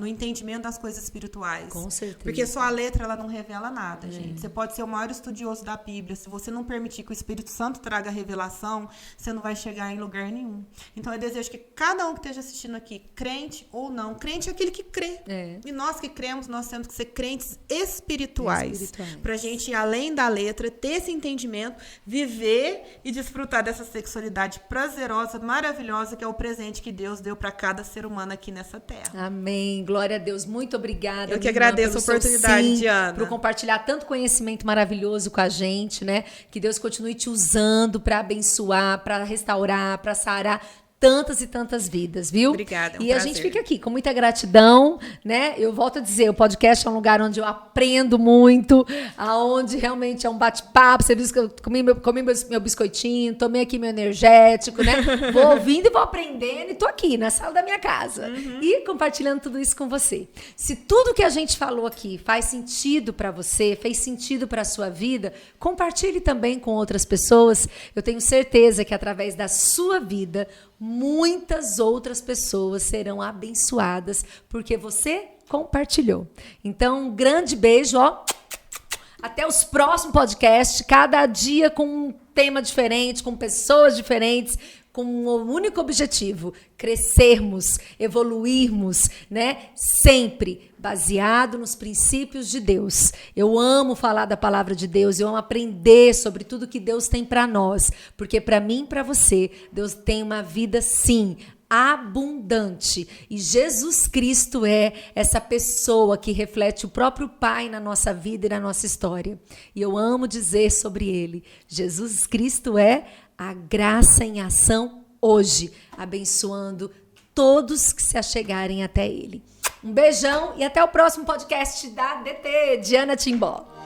no entendimento das coisas espirituais. Com certeza. Porque só a letra, ela não revela nada, gente. Você pode ser o maior estudioso da Bíblia. Se você não permitir que o Espírito Santo traga a revelação, você não vai chegar em lugar nenhum. Então, eu desejo que cada um que esteja assistindo aqui, crente ou não, crente é aquele que crê. E nós que cremos, nós temos que ser crentes espirituais. Pra gente ir além da letra, ter esse entendimento, viver e desfrutar dessa sexualidade prazerosa, maravilhosa, que é o presente que que Deus deu para cada ser humano aqui nessa terra. Amém. Glória a Deus. Muito obrigada. Eu que agradeço a oportunidade, Diana. Por compartilhar tanto conhecimento maravilhoso com a gente, né? Que Deus continue te usando para abençoar, para restaurar, para sarar tantas e tantas vidas, viu? Obrigada, é um E prazer. A gente fica aqui com muita gratidão, né? Eu volto a dizer, o podcast é um lugar onde eu aprendo muito, aonde realmente é um bate-papo. Você viu que eu comi meu biscoitinho, tomei aqui meu energético, né? Vou ouvindo e vou aprendendo e tô aqui na sala da minha casa e compartilhando tudo isso com você. Se tudo que a gente falou aqui faz sentido para você, fez sentido para a sua vida, compartilhe também com outras pessoas. Eu tenho certeza que através da sua vida, muitas outras pessoas serão abençoadas porque você compartilhou. Então, um grande beijo, ó. Até os próximos podcasts, cada dia com um tema diferente, com pessoas diferentes, com um único objetivo: crescermos, evoluirmos, né? Sempre baseado nos princípios de Deus. Eu amo falar da palavra de Deus, eu amo aprender sobre tudo que Deus tem para nós, porque para mim e para você, Deus tem uma vida, sim, abundante. E Jesus Cristo é essa pessoa que reflete o próprio Pai na nossa vida e na nossa história. E eu amo dizer sobre ele: Jesus Cristo é a graça em ação hoje, abençoando todos que se achegarem até ele. Um beijão e até o próximo podcast da DT, Diana Timbó.